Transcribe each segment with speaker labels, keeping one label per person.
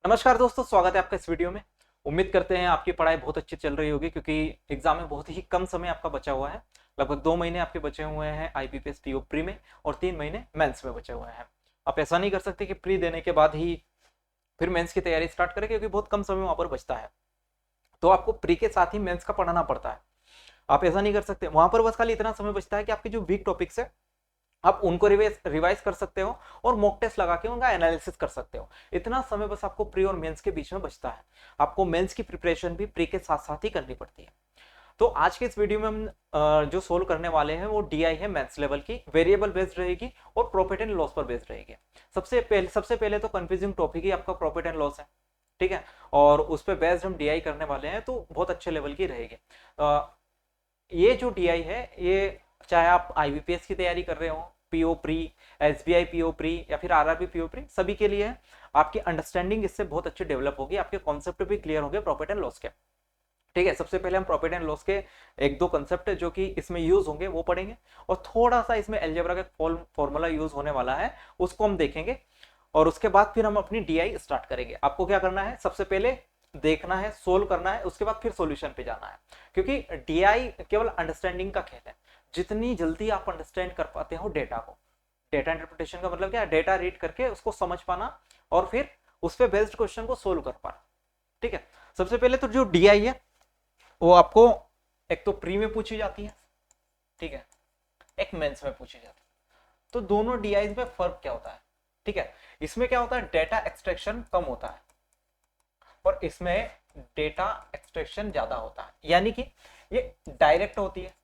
Speaker 1: नमस्कार दोस्तों, स्वागत है आपका इस वीडियो में। उम्मीद करते हैं आपकी पढ़ाई बहुत अच्छी चल रही होगी क्योंकि एग्जाम में बहुत ही कम समय आपका बचा हुआ है। लगभग 2 महीने आपके बचे हुए हैं आईबीपीएस पीओ प्री में और 3 महीने मेंस में बचे हुए हैं। आप ऐसा नहीं कर सकते कि प्री देने के बाद ही फिर मेंस की तैयारी स्टार्ट करें क्योंकि बहुत कम समय वहां पर बचता है। तो आपको प्री के साथ ही मेंस का पढ़ाना पड़ता है। आप ऐसा नहीं कर सकते, वहां पर बस खाली इतना समय बचता है कि आपके जो वीक टॉपिक्स है आप उनको रिवाइज कर सकते हो और मॉक टेस्ट लगा के उनका एनालिसिस कर सकते हो। इतना समय बस आपको प्री और मेंस के बीच में बचता है। आपको मेंस की प्रिपरेशन भी प्री के साथ साथ ही करनी पड़ती है। तो आज के इस वीडियो में हम जो सोल्व करने वाले हैं वो डीआई है, मेंस लेवल की, वेरिएबल बेस्ड रहेगी और प्रॉफिट एंड लॉस पर बेस्ड रहेगी। सबसे पहले तो कंफ्यूजिंग टॉपिक ही आपका प्रॉफिट एंड लॉस है, ठीक है। और उस पर बेस्ड हम डीआई करने वाले हैं तो बहुत अच्छे लेवल की रहेगी। ये जो डीआई है ये चाहे आप आईबीपीएस की तैयारी कर रहे हो, PO pre, SBI PO pre या फिर आरआरबी पीओ प्री, सभी के लिए है। आपकी अंडरस्टैंडिंग इससे बहुत अच्छी डेवलप होगी, आपके कॉन्सेप्ट भी क्लियर होंगे प्रॉफिट एंड लॉस के, ठीक है। सबसे पहले हम प्रॉफिट एंड लॉस के एक दो कंसेप्ट जो कि इसमें यूज होंगे वो पढ़ेंगे और थोड़ा सा इसमें अलजेब्रा का फॉर्मूला यूज होने वाला है, उसको हम देखेंगे। और उसके बाद फिर हम अपनी डीआई स्टार्ट करेंगे। आपको क्या करना है, सबसे पहले देखना है, सोल्व करना है, उसके बाद फिर सॉल्यूशन पे जाना है। क्योंकि डीआई केवल अंडरस्टैंडिंग का खेल है। जितनी जल्दी आप अंडरस्टैंड कर पाते हो डेटा को, डेटा इंटरप्रिटेशन का मतलब क्या है, डेटा रीड करके उसको समझ पाना और फिर उस पर बेस्ड क्वेश्चन को सोल्व कर पाना, ठीक है। सबसे पहले तो जो डीआई है वो आपको एक तो प्री में पूछी जाती है, ठीक है, एक मेंस में पूछी जाती है। तो दोनों डीआई में फर्क क्या होता है, ठीक है। इसमें क्या होता है, डेटा एक्सट्रैक्शन कम होता है और इसमें डेटा एक्सट्रैक्शन ज्यादा होता है। यानी कि ये डायरेक्ट होती है।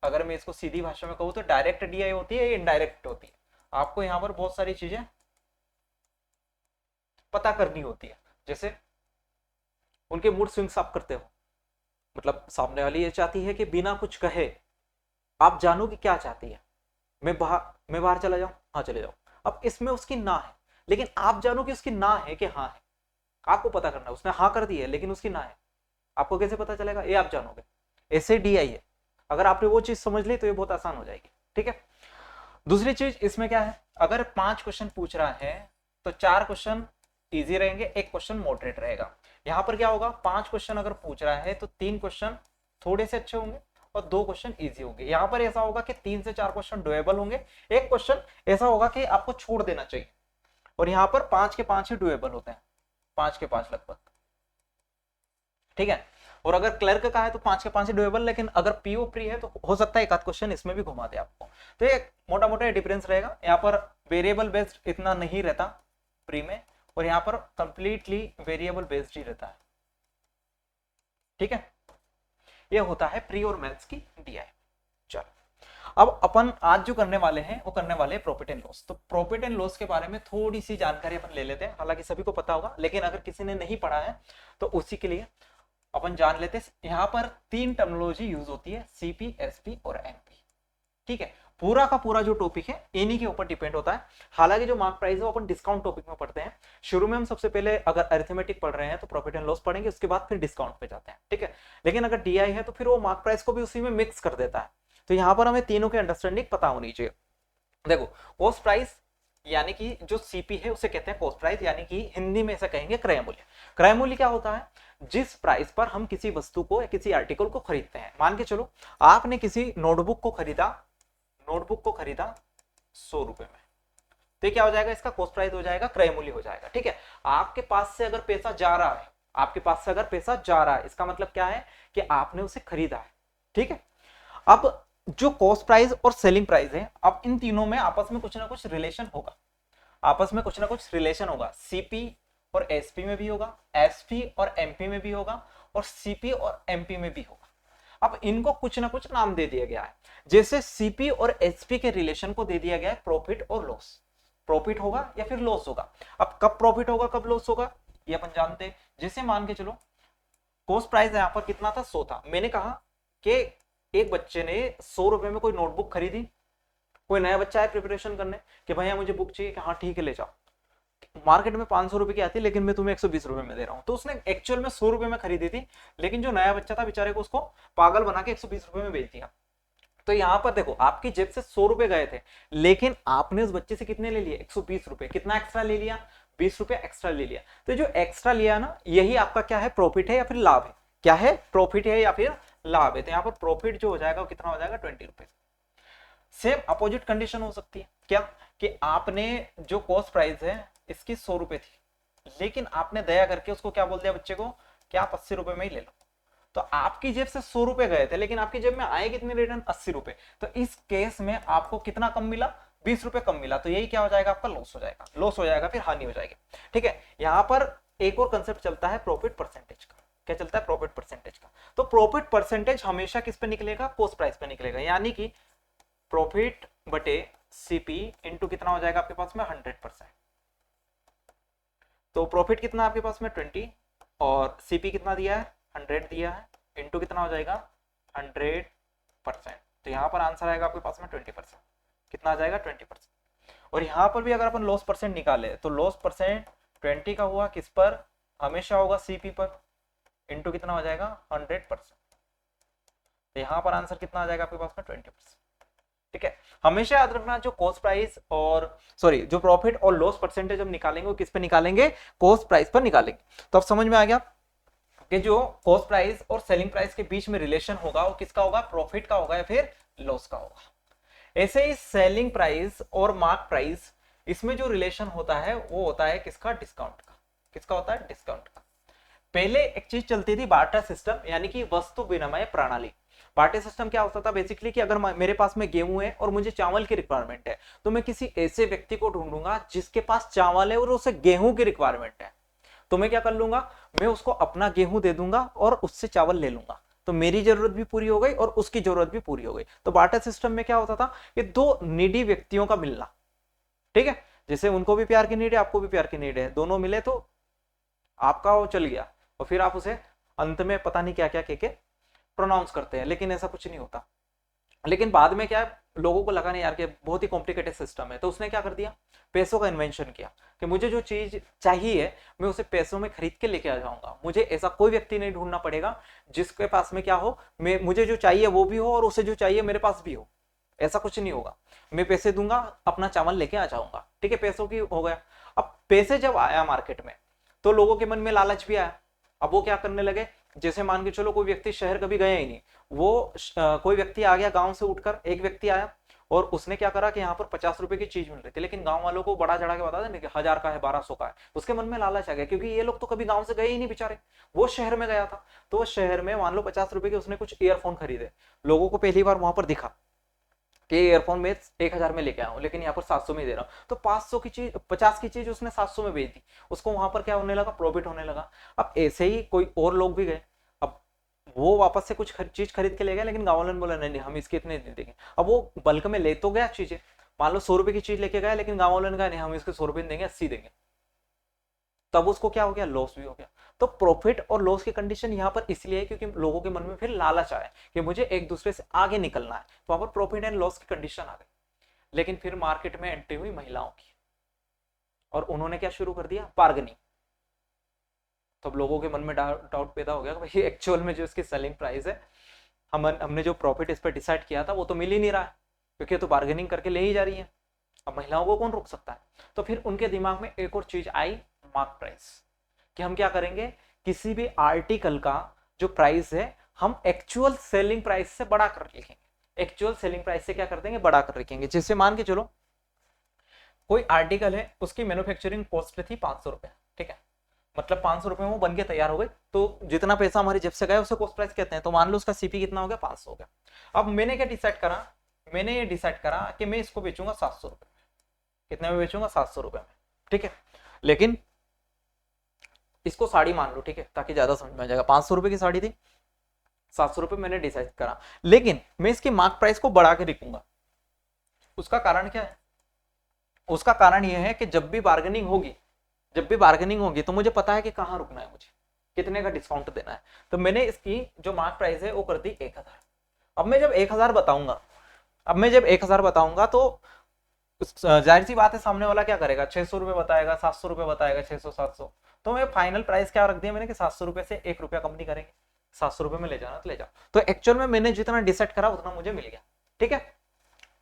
Speaker 1: अगर मैं इसको सीधी भाषा में कहूँ तो डायरेक्ट डीआई होती है, ये इनडायरेक्ट होती है। आपको यहाँ पर बहुत सारी चीजें पता करनी होती है। जैसे उनके मूड स्विंग्स आप करते हो, मतलब सामने वाली ये चाहती है कि बिना कुछ कहे आप जानो कि क्या चाहती है। मैं बाहर चला जाऊं, हाँ चले जाओ। अब इसमें उसकी ना है, लेकिन आप जानो कि उसकी ना है कि हाँ है। आपको पता करना है, उसने हाँ कर दी है लेकिन उसकी ना है। आपको कैसे पता चलेगा, ये आप जानोगे। ऐसे डीआई है। अगर आपने वो चीज समझ ली तो ये बहुत आसान हो जाएगी, ठीक है। दूसरी चीज इसमें क्या है, अगर 5 क्वेश्चन पूछ रहा है तो 4 क्वेश्चन इजी रहेंगे, एक क्वेश्चन मॉडरेट रहेगा। यहां पर क्या होगा, 5 क्वेश्चन अगर पूछ रहा है तो 3 क्वेश्चन थोड़े से अच्छे होंगे और 2 क्वेश्चन इजी होंगे। यहां पर ऐसा होगा कि 3 से 4 क्वेश्चन डुएबल होंगे, एक क्वेश्चन ऐसा होगा कि आपको छोड़ देना चाहिए। और यहाँ पर 5 के 5 ही डुएबल होते हैं, 5 के 5 लगभग, ठीक है। और अगर क्लर्क का है तो 5 के 5 ही डुएबल, लेकिन अगर पीओ प्री है तो हो सकता है एक आध क्वेश्चन इसमें भी घुमा दे आपको। तो ये मोटा मोटा डिफरेंस रहेगा। यहाँ पर वेरिएबल बेस्ड इतना नहीं रहता प्री में, और यहाँ पर कंप्लीटली वेरिएबल बेस्ड ही रहता है, ठीक है। ये होता है प्री और मेंस की डीआई। चलो, अब अपन आज जो करने वाले हैं वो करने वाले हैं प्रॉफिट एंड लॉस। तो प्रॉफिट एंड लॉस के बारे में थोड़ी सी जानकारी अपन ले लेते हैं। हालांकि सभी को पता होगा, लेकिन अगर किसी ने नहीं पढ़ा है तो उसी के लिए अपन जान लेते हैं। यहाँ पर 3 टर्मिनोलॉजी यूज होती है, सीपी, एसपी और एमपी, ठीक है। पूरा का पूरा जो टॉपिक है इन्हीं के ऊपर डिपेंड होता है। हालांकि जो मार्क प्राइस है वो अपन डिस्काउंट टॉपिक में पढ़ते हैं। शुरू में हम सबसे पहले अगर अरिथमेटिक पढ़ रहे हैं तो प्रॉफिट एंड लॉस पढ़ेंगे, उसके बाद फिर डिस्काउंट पे जाते हैं, ठीक है। लेकिन अगर डीआई है तो फिर वो मार्क प्राइस को भी उसी में मिक्स कर देता है। तो यहाँ पर हमें तीनों की अंडरस्टैंडिंग पता होनी चाहिए। देखो, कॉस्ट प्राइस यानी कि जो सीपी है उसे कहते हैं कॉस्ट प्राइस, यानी कि हिंदी में ऐसा कहेंगे क्रय मूल्य। क्रय मूल्य क्या होता है, जिस प्राइस पर हम किसी वस्तु को या किसी आर्टिकल को खरीदते हैं। मान के चलो आपने किसी नोटबुक को खरीदा 100 रुपए में, तो क्या हो जाएगा, इसका कॉस्ट प्राइस हो जाएगा, क्रय मूल्य हो जाएगा, ठीक है। आपके पास से अगर पैसा जा रहा है, इसका मतलब क्या है कि आपने उसे खरीदा है, ठीक है। अब जो कॉस्ट प्राइस और सेलिंग प्राइस है, अब इन तीनों में आपस में कुछ ना कुछ रिलेशन होगा, सीपी और एसपी में भी होगा, एसपी और एमपी में भी होगा, और सीपी और एमपी में भी होगा। अब इनको कुछ ना कुछ नाम दे दिया गया है। जैसे सीपी और एसपी के रिलेशन को दे दिया गया है प्रॉफिट और लॉस। प्रॉफिट होगा या फिर लॉस होगा। अब कब प्रॉफिट होगा कब लॉस होगा ये अपन जानते हैं। जैसे मान के चलो कॉस्ट प्राइस यहाँ पर कितना था, 100 था। मैंने कहा कि एक बच्चे ने 100 रुपए में कोई नोटबुक खरीदी। कोई नया बच्चा है प्रिपरेशन करने कि भैया मुझे बुक चाहिए, कि हाँ ठीक है ले जाओ। मार्केट में 500 रुपए की आती है लेकिन मैं तुम्हें 120 रुपए में दे रहा हूँ। तो उसने एक्चुअल में 100 रुपए में खरीदी थी, लेकिन जो नया बच्चा था बेचारे को उसको पागल बना के 120 रुपए में बेच दिया। तो यहाँ पर देखो आपकी जेब से 100 रुपए गए थे, लेकिन आपने उस बच्चे से कितने ले लिए, 120 रुपए। कितना एक्स्ट्रा ले लिया, 20 रुपए एक्स्ट्रा ले लिया। तो जो एक्स्ट्रा लिया ना, यही आपका क्या है, प्रॉफिट है या फिर लाभ है। क्या है, प्रॉफिट है या फिर लाभ है। तो यहाँ पर प्रॉफिट जो हो जाएगा वो कितना हो जाएगा, 20 रुपए। सेम अपोजिट कंडीशन हो सकती है क्या, कि आपने जो कॉस्ट प्राइस है इसकी 100 रुपए थी, लेकिन आपने दया करके उसको क्या बोल दिया बच्चे को कि आप 80 रुपए में ही ले लो। तो आपकी जेब से 100 रुपए गए थे, लेकिन आपकी जेब में आए कितने रिटर्न, 80 रुपए। तो इस केस में आपको कितना कम मिला, 20 रुपए कम मिला। तो यही क्या हो जाएगा, आपका लॉस हो जाएगा। लॉस हो जाएगा फिर हानि हो जाएगी। ठीक है, यहां पर एक और कंसेप्ट चलता है प्रॉफिट परसेंटेज का। क्या चलता है, प्रॉफिट परसेंटेज का। तो प्रॉफिट परसेंटेज हमेशा किस पे निकलेगा, कॉस्ट प्राइस पे निकलेगा। यानी कि प्रॉफिट बटे सीपी इंटू कितना हो जाएगा आपके पास में, 100%। तो प्रॉफिट कितना आपके पास में 20, और सीपी कितना दिया है, 100 दिया है, इंटू कितना हो जाएगा 100%। तो यहाँ पर आंसर आएगा आपके पास में 20%। कितना आ जाएगा, 20%। और यहाँ पर भी अगर अपन लॉस परसेंट निकाले तो लॉस परसेंट 20 का हुआ किस पर, हमेशा होगा सीपी पर, इंटू कितना हो जाएगा 100%। तो यहाँ पर आंसर कितना आ जाएगा आपके पास में, 20%। ठीक है, हमेशा याद रखना जो कॉस्ट प्राइस और सॉरी जो प्रॉफिट और लॉस परसेंटेज हम निकालेंगे वो किस पे निकालेंगे, कॉस्ट प्राइस पर निकालेंगे। तो अब समझ में आ गया कि जो कॉस्ट प्राइस और सेलिंग प्राइस के बीच में रिलेशन होगा वो किसका होगा, प्रॉफिट का होगा या फिर लॉस का होगा। ऐसे ही सेलिंग प्राइस और मार्क प्राइस, इसमें जो रिलेशन होता है वो होता है किसका, डिस्काउंट का। किसका होता है, डिस्काउंट का। पहले एक चीज चलती थी बार्टर सिस्टम, यानी कि वस्तु विनिमय प्रणाली। बार्टर सिस्टम क्या होता था बेसिकली, कि अगर मेरे पास में गेहूं है और मुझे चावल की रिक्वायरमेंट है, तो मैं किसी ऐसे व्यक्ति को ढूंढूंगा जिसके पास चावल है और उसे गेहूं की रिक्वायरमेंट है। तो मैं क्या कर लूंगा, मैं उसको अपना गेहूं दे दूंगा और उससे चावल ले लूंगा। तो मेरी जरूरत भी पूरी हो गई और उसकी जरूरत भी पूरी हो गई। तो बार्टर सिस्टम में क्या होता था कि दो नीडी व्यक्तियों का मिलना। ठीक है, जैसे उनको भी प्यार की नीड है, आपको भी प्यार की नीड है, दोनों मिले तो आपका वो चल गया, और फिर आप उसे अंत में पता नहीं क्या क्या कह के प्रोनाउंस करते हैं, लेकिन ऐसा कुछ नहीं होता। लेकिन बाद में क्या है, लोगों को लगा नहीं यार कि बहुत ही कॉम्प्लिकेटेड सिस्टम है, तो उसने क्या कर दिया, पैसों का इन्वेंशन किया कि मुझे जो चीज चाहिए मैं उसे पैसों में खरीद के लेके आ जाऊंगा। मुझे ऐसा कोई व्यक्ति नहीं ढूंढना पड़ेगा जिसके पास में क्या हो, मैं मुझे जो चाहिए वो भी हो और उसे जो चाहिए मेरे पास भी हो। ऐसा कुछ नहीं होगा, मैं पैसे दूंगा, अपना चावल लेके आ जाऊंगा। ठीक है, पैसों की हो गया। अब पैसे जब आया मार्केट में तो लोगों के मन में लालच भी आया। अब वो क्या करने लगे, जैसे मान के चलो कोई व्यक्ति शहर कभी गया ही नहीं, वो कोई व्यक्ति आ गया गांव से उठकर, एक व्यक्ति आया और उसने क्या करा कि यहाँ पर 50 रुपए की चीज मिल रही थी, लेकिन गांव वालों को बड़ा चढ़ा के बता दें कि 1000 का है, 1200 का है। उसके मन में लालच आ गया, क्योंकि ये लोग तो कभी गांव से गए ही नहीं बेचारे, वो शहर में गया था। तो वो शहर में मान लो 50 रुपए के उसने कुछ ईयरफोन खरीदे, लोगों को पहली बार वहां पर दिखा कि ईयरफोन में 1000 में लेके आया हूँ, लेकिन यहाँ पर 700 में दे रहा हूँ। तो 500 की चीज, 50 की चीज उसने 700 में बेच दी, उसको वहां पर क्या होने लगा, प्रॉफिट होने लगा। अब ऐसे ही कोई और लोग भी गए, अब वो वापस से कुछ चीज खरीद के ले गए, लेकिन गाँव वालों ने बोला नहीं नहीं हम इसके इतने दे देंगे। अब वो बल्क में ले तो गया चीजें, मान लो 100 रुपए की चीज लेके गया, लेकिन गाँव वालों ने कहा नहीं हम इसके 100 रुपए देंगे, 80 देंगे। तब उसको क्या हो गया, लॉस भी हो गया। तो प्रॉफिट और लॉस की कंडीशन यहाँ पर इसलिए है क्योंकि लोगों के मन में फिर लालच आया कि मुझे एक दूसरे से आगे निकलना है, तो वहां पर प्रॉफिट एंड लॉस की कंडीशन आ गई। लेकिन फिर मार्केट में एंट्री हुई महिलाओं की, और उन्होंने क्या शुरू कर दिया, बार्गेनिंग। तो अब लोगों के मन में डाउट पैदा हो गया कि भाई एक्चुअल में जो इसकी सेलिंग प्राइस है, हमने जो प्रॉफिट इस पर डिसाइड किया था वो तो मिल ही नहीं रहा है, क्योंकि तो बार्गेनिंग करके ले ही जा रही है। अब महिलाओं को कौन रोक सकता है। तो फिर उनके दिमाग में एक और चीज आई, मार्क प्राइस, कि हम क्या करेंगे, किसी भी आर्टिकल का जो प्राइस है हम एक्चुअल सेलिंग प्राइस से बढ़ा कर लिखेंगे। एक्चुअल सेलिंग प्राइस से क्या कर देंगे, बढ़ा कर लिखेंगे। जैसे मान के चलो कोई आर्टिकल है, उसकी मैन्युफैक्चरिंग कॉस्ट थी 500 रुपए, ठीक है, मतलब 500 रुपए में वो बन के तैयार हो गई। तो जितना पैसा हमारी जेब से गया उसे कॉस्ट प्राइस कहते हैं। तो मान लो उसका सीपी कितना हो गया, 500 हो गया। अब मैंने क्या डिसाइड करा, मैंने ये डिसाइड करा कि मैं इसको बेचूंगा 700 रुपए में। कितने में बेचूंगा, 700 रुपए में, ठीक है। लेकिन इसको साड़ी मान लो, ठीक है, ताकि ज्यादा समझ में आ जाएगा। 500 रुपए की साड़ी थी, 700 रुपए मैंने डिसाइड करा, लेकिन मैं इसकी मार्क प्राइस को बढ़ा के लिखूंगा। उसका कारण क्या है, उसका कारण यह है कि जब भी बार्गेनिंग होगी तो मुझे पता है कि कहां रुकना है, मुझे कितने का डिस्काउंट देना है। तो मैंने इसकी जो मार्क प्राइस है वो कर दी 1000। अब मैं जब 1000 बताऊंगा तो जाहिर सी बात है सामने वाला क्या करेगा, 600 रुपए बताएगा, 700 रुपए बताएगा, 600 700। तो मैं फाइनल प्राइस क्या रख दिया मैंने कि 700 रुपए से 1 रुपया कम नहीं करेंगे, 700 रुपए में ले जाना तो ले जाओ। तो एक्चुअल में मैंने जितना डिसाइड करा उतना मुझे मिल गया। ठीक है।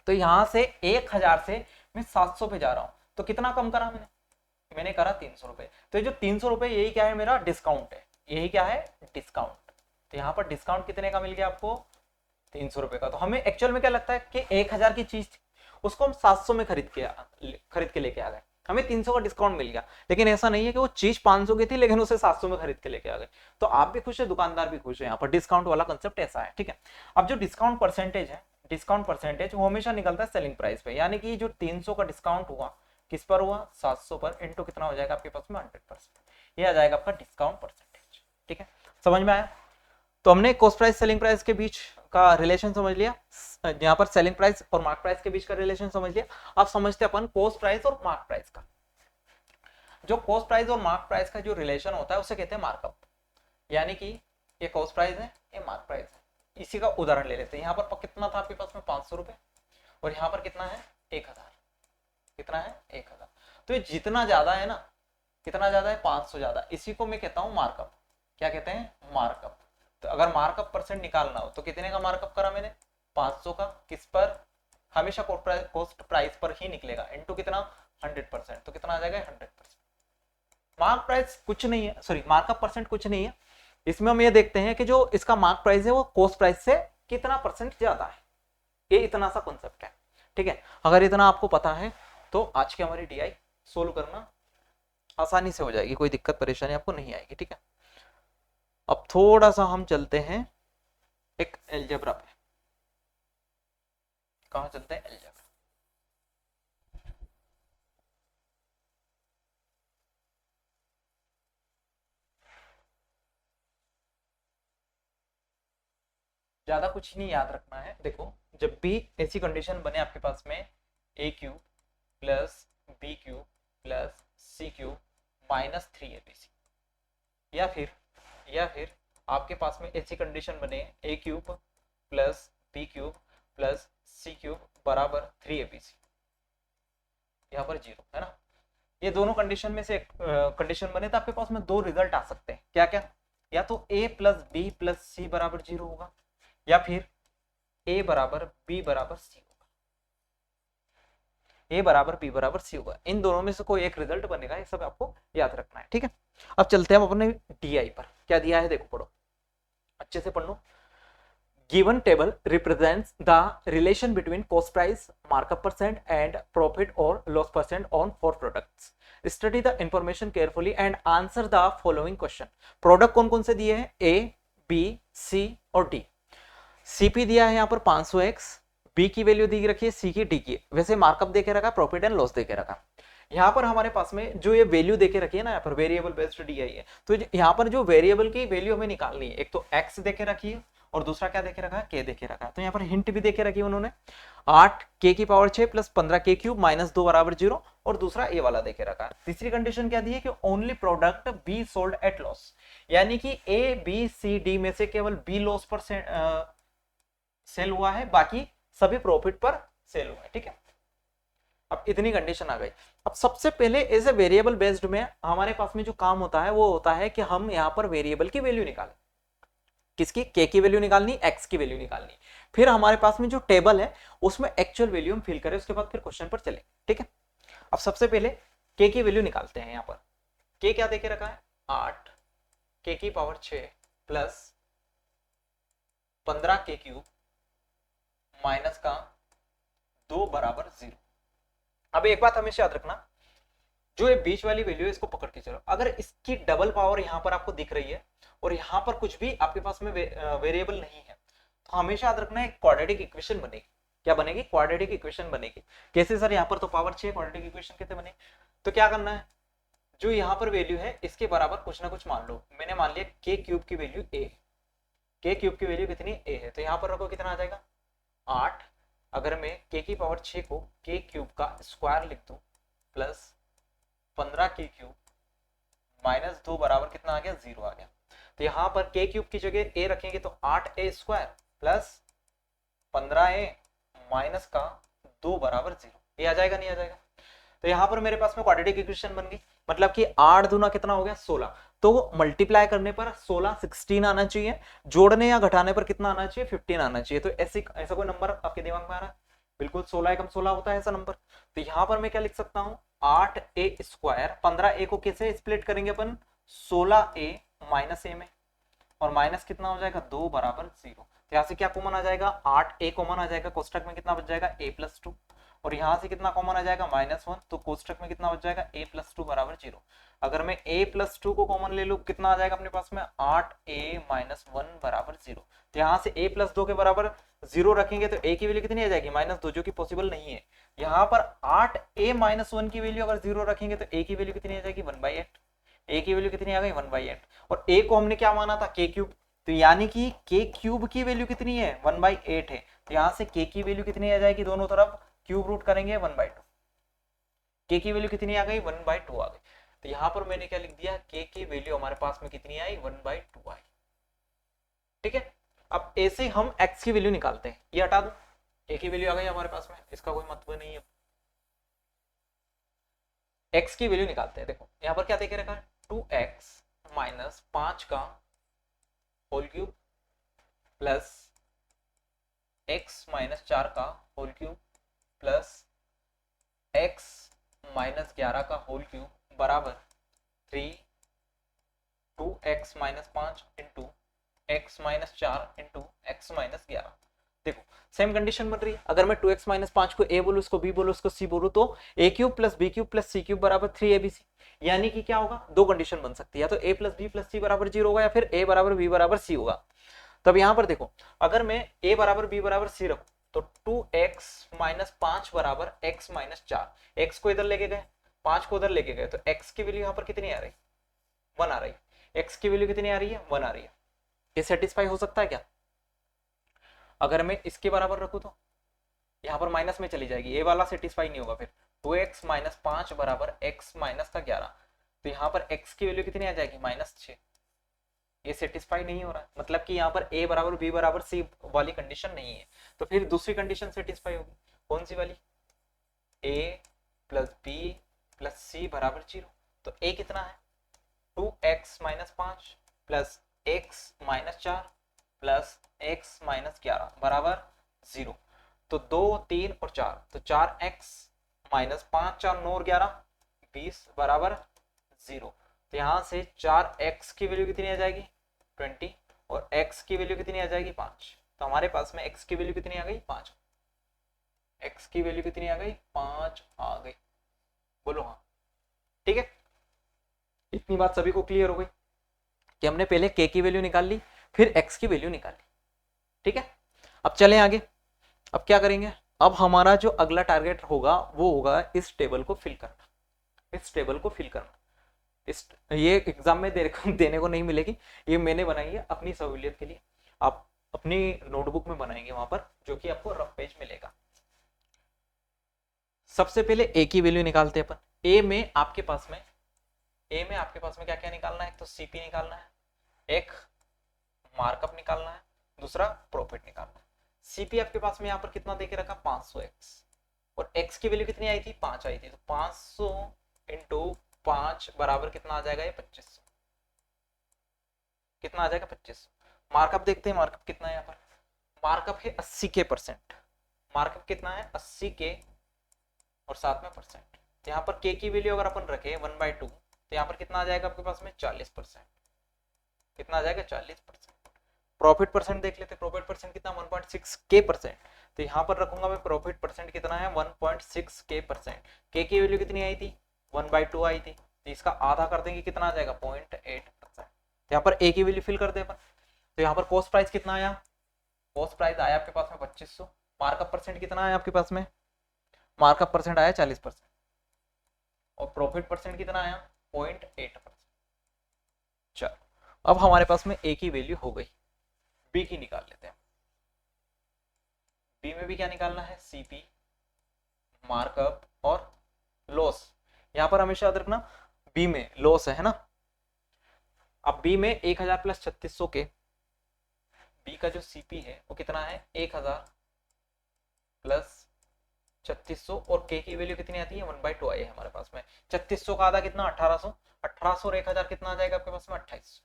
Speaker 1: तो यहाँ से 1000 से मैं 700 पे जा रहा हूँ, तो कितना कम करा मैंने करा 300 रुपए। तो ये जो 300 रुपए यही क्या है, मेरा डिस्काउंट है, यही क्या है, डिस्काउंट। तो यहाँ पर डिस्काउंट कितने का मिल गया आपको, 300 रुपए का। तो हमें एक्चुअल में क्या लगता है कि 1000 की चीज उसको हम 700 में खरीद के लेके आ गए, हमें 300 का डिस्काउंट मिल गया। लेकिन ऐसा नहीं है कि वो चीज 500 की थी लेकिन उसे 700 में खरीद के लेके आ गए। तो आप भी खुश है, दुकानदार भी खुश है। यहाँ पर डिस्काउंट वाला कंसेप्ट ऐसा है, ठीक है। अब जो डिस्काउंट परसेंटेज है, डिस्काउंट परसेंटेज वो हमेशा निकलता है सेलिंग प्राइस पे, यानी कि जो 300 का डिस्काउंट हुआ किस पर हुआ, 700 पर, इंटू कितना हो जाएगा आपके पास में 100%, ये आ जाएगा आपका डिस्काउंट परसेंटेज, ठीक है। समझ में आया। तो हमने कॉस्ट प्राइस सेलिंग प्राइस के बीच का रिलेशन समझ लिया, यहाँ पर सेलिंग प्राइस और मार्क प्राइस के बीच का रिलेशन समझ लिया। अब समझते अपन कॉस्ट प्राइस और मार्क प्राइस का। जो कॉस्ट प्राइस और मार्क प्राइस का जो रिलेशन होता है उसे कहते हैं मार्कअप, यानी कि ये कॉस्ट प्राइस है, ये मार्क प्राइस है। इसी का उदाहरण ले लेते हैं। यहाँ पर कितना था आपके पास में, 500 रुपए, और यहाँ पर कितना है, 1000। कितना है, 1000। तो ये जितना ज्यादा है ना, कितना ज्यादा है, 500 ज्यादा, इसी को मैं कहता हूं मार्कअप। क्या कहते हैं, मार्कअप। तो अगर मार्कअप परसेंट निकालना हो तो कितने का मार्कअप करा मैंने, 500 का। किस पर, हमेशा कॉस्ट प्राइस पर ही निकलेगा, इनटू कितना, 100%। तो कितना आ जाएगा, 100%। मार्क प्राइस कुछ नहीं है, सॉरी मार्कअप परसेंट कुछ नहीं है। इसमें हम ये देखते हैं कि जो इसका मार्क प्राइस है वो कॉस्ट प्राइस से कितना परसेंट ज्यादा है, ये इतना सा कॉन्सेप्ट है, ठीक है। अगर इतना आपको पता है तो आज की हमारी डीआई सोल्व करना आसानी से हो जाएगी, कोई दिक्कत परेशानी आपको नहीं आएगी, ठीक है। अब थोड़ा सा हम चलते हैं एक अलजेब्रा पे। कहां चलते हैं, अलजेब्रा। ज्यादा कुछ नहीं याद रखना है। देखो, जब भी ऐसी कंडीशन बने आपके पास में A cube plus B cube plus C cube minus 3abc, या फिर आपके पास में ऐसी कंडीशन बने A cube plus B cube plus C cube बराबर 3abc, यहाँ पर 0 है ना। ये दोनों कंडीशन में से कंडीशन बने तो आपके पास में दो रिजल्ट आ सकते हैं। क्या क्या, या तो a प्लस बी प्लस सी बराबर 0 होगा, या फिर a बराबर b बराबर c होगा, a बराबर b बराबर c होगा। इन दोनों में से कोई एक रिजल्ट बनेगा, ये सब आपको याद रखना है, ठीक है। अब चलते हैं अपने DI पर। क्या दिया है देखो, पढ़ो अच्छे से, पढ़ लो। Given table represents the relation between cost price, markup percent, and profit or loss percent on four products. Study the information carefully and answer the following question. Product कौन कौन से दिए हैं, A, B, C और D. CP दिया है यहाँ पर 500x, B की वैल्यू दी रखी है, C की D की। वैसे मार्कअप देके रखा, प्रॉफिट एंड लॉस देके रखा। यहाँ पर हमारे पास में जो ये वैल्यू देके रखी है ना, यहाँ पर वेरिएबल बेस्ड DI है। तो यहाँ पर जो वेरिएबल की वैल्यू हमें निकालनी है, एक तो x देके रखी है और दूसरा क्या देखे रखा है, k देखे रखा है। तो यहाँ पर हिंट भी देखे रखी है उन्होंने, 8k की power 6 plus 15k cube minus 2 बराबर 0, और दूसरा ए वाला देखे रखा है। तीसरी कंडीशन क्या दी है कि only product be sold at loss, यानी कि ए बी सी डी में से केवल बी लॉस पर सेल हुआ है, बाकी सभी प्रॉफिट पर सेल हुआ है, ठीक है। अब इतनी कंडीशन आ गई। अब सबसे पहले एज ए वेरिएबल बेस्ड में हमारे पास में जो काम होता है वो होता है कि हम यहाँ पर वेरिएबल की वैल्यू निकालें। किसकी, के की वैल्यू निकालनी, एक्स की वैल्यू निकालनी, फिर हमारे पास में जो टेबल है उसमें एक्चुअल वैल्यू हम फिल करें, उसके बाद फिर क्वेश्चन पर चले, ठीक है। अब सबसे पहले के की वैल्यू निकालते हैं। यहाँ पर के क्या देके रखा है, 8 के की पावर 6 प्लस 15 के क्यूब माइनस का 2 बराबर 0। अब एक बात हमेशा याद रखना, जो ये बीच वाली वैल्यू है इसको पकड़ के चलो। अगर इसकी डबल पावर यहाँ पर आपको दिख रही है और यहाँ पर कुछ भी आपके पास में वेरिएबल नहीं है, तो हमेशा याद रखना एक क्वाड्रेटिक इक्वेशन बनेगी। क्या बनेगी, क्वाड्रेटिक इक्वेशन बनेगी। कैसे सर, यहाँ पर तो पावर 6, क्वाड्रेटिक इक्वेशन कैसे बने। तो क्या करना है, जो यहाँ पर वैल्यू है इसके बराबर कुछ ना कुछ मान लो। मैंने मान लिया के क्यूब की वैल्यू a, के क्यूब की वैल्यू कितनी a है, तो यहाँ पर रखो कितना आ जाएगा 8। अगर मैं के की पावर 6 को के क्यूब का स्क्वायर लिख दूं प्लस 15 के क्यूब माइनस 2 बराबर कितना आ गया, 0 आ गया। तो यहाँ पर के क्यूब की जगह a रखेंगे तो 8a square plus 15a minus का 2 बराबर 0, ये आ जाएगा नहीं आ जाएगा। तो यहाँ पर मेरे पास में क्वाड्रेटिक इक्वेशन बन गई, मतलब कि 8 दूना कितना हो गया 16, तो मल्टीप्लाई करने पर 16 16 आना चाहिए, जोड़ने या घटाने पर कितना आना चाहिए 15 आना चाहिए। तो ऐसा कोई नंबर आपके दिमाग में आ रहा है? बिल्कुल 16 एकम 16 होता है ऐसा नंबर। तो यहाँ पर मैं क्या लिख सकता हूँ 8a स्क्वायर, 15a को कैसे स्प्लिट करेंगे अपन 16a माइनस a में, और माइनस कितना हो जाएगा 2 बराबर 0। तो यहाँ से क्या कॉमन आ जाएगा 8a कॉमन आ जाएगा, कोष्टक में कितना बच जाएगा a प्लस 2, और यहाँ से कितना कॉमन आ जाएगा -1, तो कोष्टक में कितना बच जाएगा a प्लस 2 बराबर 0। अगर मैं a प्लस 2 को कॉमन ले लूँ कितना आ जाएगा अपने पास में 8a माइनस 1 बराबर 0। तो यहाँ से a प्लस 2 के बराबर 0 रखेंगे तो a की वैल्यू कितनी आ जाएगी -2, जो कि पॉसिबल नहीं है। यहाँ पर 8a माइनस 1 की वैल्यू अगर 0 रखेंगे तो a की वैल्यू कितनी आ जाएगी 1/8, a की वैल्यू कितनी आ गई 1/8, और a को हमने क्या माना था k क्यूब, तो यानी कि k क्यूब की वैल्यू कितनी है 1/8 है। तो यहाँ से k की वैल्यू कितनी आ जाएगी, दोनों तरफ क्यूब रूट करेंगे 1/2, k की वैल्यू कितनी आ गई 1/2 आ गई। तो यहाँ पर मैंने क्या लिख दिया k की वैल्यू हमारे पास में कितनी आई 1/2 आई। ठीक है, अब ऐसे हम x की वैल्यू निकालते हैं, ये हटा दो, a की वैल्यू आ गई हमारे पास में, इसका कोई मतलब नहीं है। x की वैल्यू निकालते हैं, देखो यहाँ पर क्या देखे रखा है 2x माइनस 5 का whole cube plus x minus 4 का whole cube plus x minus 11 का होल क्यूब बराबर 2x minus 5 into x minus 4 into x minus 11। देखो सेम कंडीशन बन रही है, अगर मैं 2x माइनस 5 को a बोलूँ, उसको b बोलूँ, उसको c बोलूँ, तो a cube plus b cube plus c cube बराबर 3abc। यानी कि क्या होगा, दो कंडीशन बन सकती है, या तो a plus b plus c बराबर 0 होगा, या फिर a बराबर b बराबर c होगा। तब यहाँ पर देखो अगर मैं a बराबर b बराबर c रखूं तो 2x माइनस 5 बराबर x माइनस 4, x को इधर लेके गए 5 को उधर लेके गए, तो x की वैल्यू यहाँ पर कितनी आ रही 1 आ रही, x की वैल्यू कितनी आ रही है 1 आ रही है। ये सेटिस्फाई हो सकता है क्या? अगर मैं इसके बराबर रखूं तो यहाँ पर माइनस में चली जाएगी, ये वाला सेटिस्फाई नहीं होगा। फिर 2x माइनस 5 बराबर x माइनस का 11, तो यहाँ पर x की वैल्यू कितनी आ जाएगी -6, ये सेटिस्फाई नहीं हो रहा है, मतलब कि यहाँ पर a बराबर b बराबर c वाली कंडीशन नहीं है। तो फिर दूसरी कंडीशन सेटिस्फाई होगी, कौन सी वाली, a plus b plus c बराबर 0। तो a कितना है 2x minus 5 plus x minus 4 plus x minus 11 बराबर 0। तो 2 3 और 4, तो 4x माइनस 5 4 9 और 11 20 बराबर 0। तो यहाँ से 4x की वैल्यू कितनी आ जाएगी 20, और x की वैल्यू कितनी आ जाएगी 5। तो हमारे पास में x की वैल्यू कितनी आ गई 5, x की वैल्यू कितनी आ गई 5 आ गई, बोलो हाँ। ठीक है, इतनी बात सभी को क्लियर हो गई कि हमने पहले k की वैल्यू निकाल ली, फिर x की वैल्यू निकाल ली। ठीक है, अब चलें आगे। अब क्या करेंगे, अब हमारा जो अगला टारगेट होगा वो होगा इस टेबल को फिल करना, इस टेबल को फिल करना। इस ये एग्जाम में देने को नहीं मिलेगी, ये मैंने बनाई है अपनी सहूलियत के लिए, आप अपनी नोटबुक में बनाएंगे वहां पर, जो कि आपको रफ पेज मिलेगा। सबसे पहले a की वैल्यू निकालते हैं अपन। a में आपके पास में क्या क्या निकालना है, एक तो cp निकालना है, एक मार्कअप निकालना है, दूसरा प्रॉफिट निकालना है। cp आपके पास में यहाँ पर कितना देके रखा 500x, और x की वैल्यू कितनी आई थी 5 आई थी, तो 500 इंटू 5 बराबर कितना आ जाएगा ये 2500, कितना आ जाएगा 2500। मार्कअप देखते हैं, मार्कअप कितना है यहाँ पर, मार्कअप है 80 के परसेंट, मार्कअप कितना है 80 के और साथ में परसेंट। तो यहाँ पर k की वैल्यू अगर अपन रखे 1/2, तो यहाँ पर कितना आ जाएगा आपके पास में 40%, कितना आ जाएगा 40%। प्रॉफिट परसेंट देख लेते, प्रॉफिट परसेंट कितना 1.6 के परसेंट, तो यहाँ पर रखूंगा मैं प्रॉफिट परसेंट कितना है 1.6 के परसेंट। के की वैल्यू कितनी आई थी 1/2 आई थी, तो इसका आधा कर देंगे कितना आ जाएगा 0.8%। यहाँ पर ए की वैल्यू फिल कर दे अपन, तो यहाँ पर कॉस्ट प्राइस कितना आया, कॉस्ट प्राइस आया आपके पास में 2500। मार्कअप परसेंट कितना आया आपके पास में, मार्कअप परसेंट आया 40%, और प्रॉफिट परसेंट कितना आया 0.8%। चलो अब हमारे पास में ए की वैल्यू हो गई, बी की निकाल लेते हैं। बी में भी क्या निकालना है सीपी, मार्कअप और लॉस। यहां पर हमेशा याद रखना बी में लॉस है ना। अब बी में 1000 प्लस 3600 के बी का जो सीपी है वो कितना है 1000 प्लस 3600 और k की वैल्यू कितनी आती है 1/2 आई है हमारे पास में। 3600 का आधा कितना 1800, 1800 और 1000 कितना आ जाएगा आपके पास में 2800।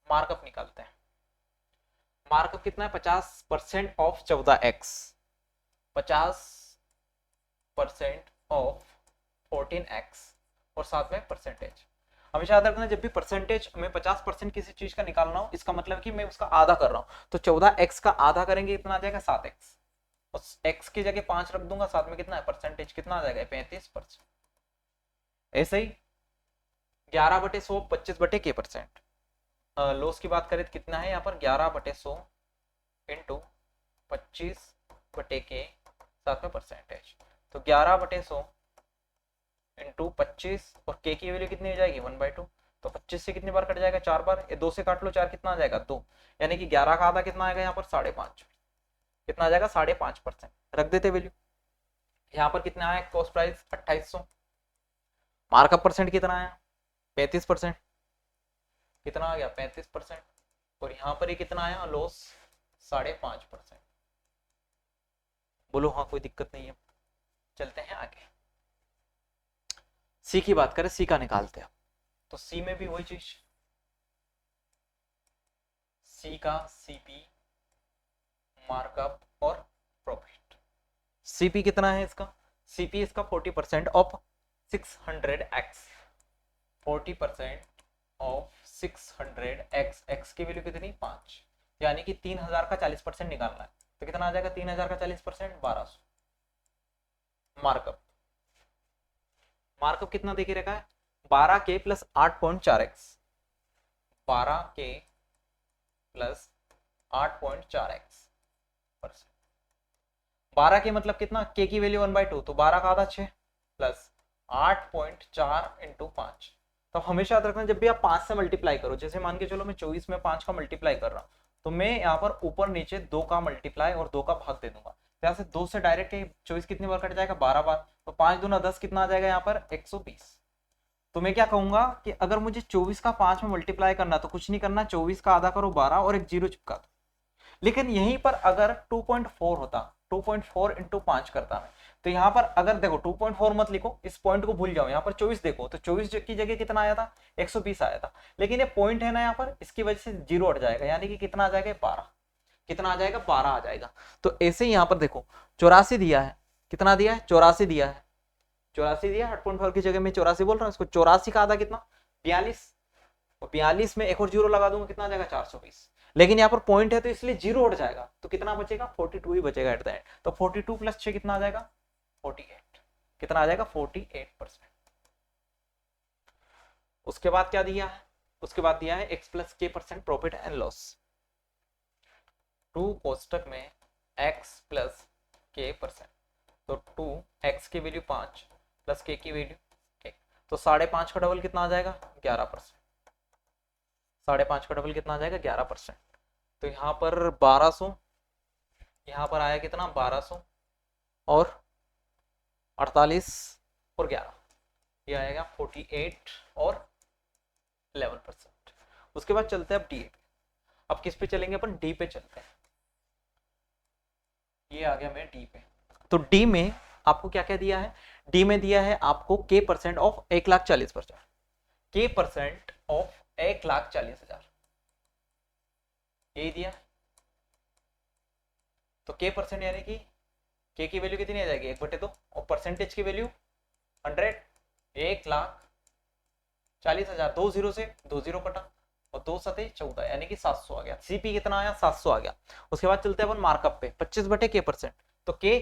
Speaker 1: मार्कअप निकालते हैं। मार्कअप कितना है 50% ऑफ 14x, 50% ऑफ 14x और साथ में परसेंटेज। हमेशा याद रखना जब भी परसेंटेज में 50% किसी चीज का निकालना हो इसका मतलब कि मैं उसका आधा कर रहा हूं। तो 14x का आधा करेंगे कितना आ जाएगा 7x, और x की जगह 5 रख दूंगा, साथ में कितना है परसेंटेज कितना आ जाएगा 35%। ऐसे ही 11/100 25/k%। लॉस की बात करें तो कितना है यहाँ पर 11/100 इंटू 25/k साथ में परसेंटेज। तो 11/100 इंटू 25 और k की वैल्यू कितनी हो जाएगी 1/2। तो 25 से कितनी बार कट जाएगा 4 बार, ये 2 से काट लो 4 कितना आ जाएगा 2, यानी कि 11 का आधा कितना आएगा यहाँ पर 5.5, कितना आ जाएगा 5.5%। रख देते वैल्यू। यहाँ पर कितना आया कॉस्ट प्राइस 2800, मार्कअप परसेंट कितना आया 35%, कितना आ गया 35%, और यहाँ पर ये कितना आया लॉस 5.5%। बोलो हाँ कोई दिक्कत नहीं है। चलते हैं आगे। सी की बात करें, सी का निकालते हैं। तो सी में भी वही चीज, सी का सीपी, मार्कअप और प्रॉफिट। सीपी कितना है इसका, सीपी इसका 40% of 600x, 40% of 600x, x की वैल्यू कितनी 5, यानी कि 3000 का 40% निकालना है। तो कितना आ जाएगा 3000 का 40% 1200। मार्कअप, मार्कअप कितना देखिए रखा है 12k plus 8.4x, 12k plus 8.4x percent. 12 के मतलब कितना, k की वैल्यू 1/2, तो 12 का आधा 6 प्लस 8.4 इंटू 5। तो हमेशा याद रखना जब भी आप 5 से मल्टीप्लाई करो, जैसे मान के चलो मैं 24 में 5 का मल्टीप्लाई कर रहा हूँ, तो मैं यहाँ पर ऊपर नीचे 2 का मल्टीप्लाई और 2 का भाग दे दूंगा। यहाँ से 2 से डायरेक्ट 24 कितनी बार कट जाएगा 12 बार, तो 5 दूना 10 कितना आ जाएगा यहाँ पर 120। तो मैं क्या कहूंगा कि अगर मुझे 24 का 5 में मल्टीप्लाई करना तो कुछ नहीं करना, 24 का आधा करो 12 और एक जीरो चिपका दो। लेकिन यहीं पर अगर 2.4 होता, 2.4 इंटू 5 करता मैं, तो यहाँ पर अगर देखो 2.4 मत लिखो, इस पॉइंट को भूल जाओ, यहाँ पर 24 देखो तो 24 की जगह कितना आया था 120 आया था। लेकिन ये पॉइंट है ना यहाँ पर, इसकी वजह से जीरो हट जाएगा, यानी कि कितना आ जाएगा 12, कितना आ जाएगा 12 आ जाएगा। तो ऐसे ही यहाँ पर देखो 84 दिया है, कितना दिया है 84 दिया है, 84 दिया 8.4 की जगह मैं 84 बोल रहा हूँ। इसको 84 का आधा कितना 42, और 42 में एक और जीरो लगा दूंगा कितना आ जाएगा 420। लेकिन यहाँ पर पॉइंट है तो इसलिए जीरो हट जाएगा, तो कितना बचेगा 42 ही बचेगा एट द एंड। तो 42 प्लस 6 कितना आ जाएगा 48, कितना आ जाएगा 48%। उसके बाद क्या दिया है, उसके बाद दिया है x plus k percent profit and loss. 2 कोष्टक में x प्लस k परसेंट, तो 2x की वैल्यू 5 प्लस k की वैल्यू 1, तो 5.5 का डबल कितना आ जाएगा 11%, 5.5 का डबल कितना आ जाएगा 11%। तो यहाँ पर 1200, यहाँ पर आया कितना 1200 और 48 और 11, ये आएगा 48 और 11%। उसके बाद चलते हैं अब डी। अब किस पे चलेंगे अपन, डी पे चलते हैं। ये आ गया मैं डी पे। तो डी में आपको क्या क्या दिया है, डी में दिया है आपको k percent of 1,40,000, k percent of 1,40,000 ये दिया। तो k परसेंट यानी कि k की वैल्यू कितनी आ जाएगी 1/2, और परसेंटेज की वैल्यू 100, 1,40,000, 2 जीरो से 2 जीरो कटा और 2 सते 14, यानी कि 700 आ गया। सीपी कितना आया 700 आ गया। उसके बाद चलते हैं अपन मार्कअप पे, 25/k परसेंट। तो k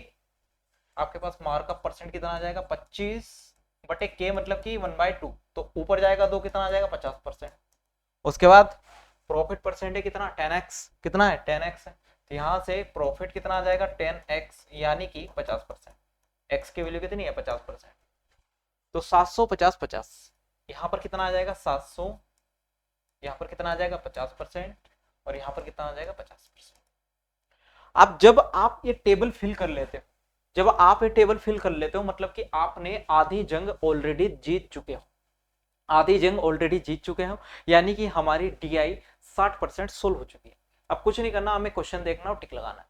Speaker 1: आपके पास मार्कअप परसेंट कितना आ जाएगा 25/k मतलब कि 1/2, तो ऊपर जाएगा 2 कितना आ जाएगा 50%। उसके बाद प्रॉफिट परसेंट है कितना 10x, कितना है 10x है, तो यहाँ से प्रॉफिट कितना आ जाएगा 10x यानी कि 50%। x की वैल्यू कितनी है 50%, तो 750 50, यहाँ पर कितना आ जाएगा 700, यहाँ पर कितना आ जाएगा 50%, और यहाँ पर कितना आ जाएगा 50%। अब जब आप ये टेबल फिल कर लेते हो, जब आप ये टेबल फिल कर लेते हो मतलब कि आपने आधी जंग ऑलरेडी जीत चुके हो, आधी जंग ऑलरेडी जीत चुके हो, यानी कि हमारी DI 60% सोल्व हो चुकी है। अब कुछ नहीं करना, हमें क्वेश्चन देखना और टिक लगाना है,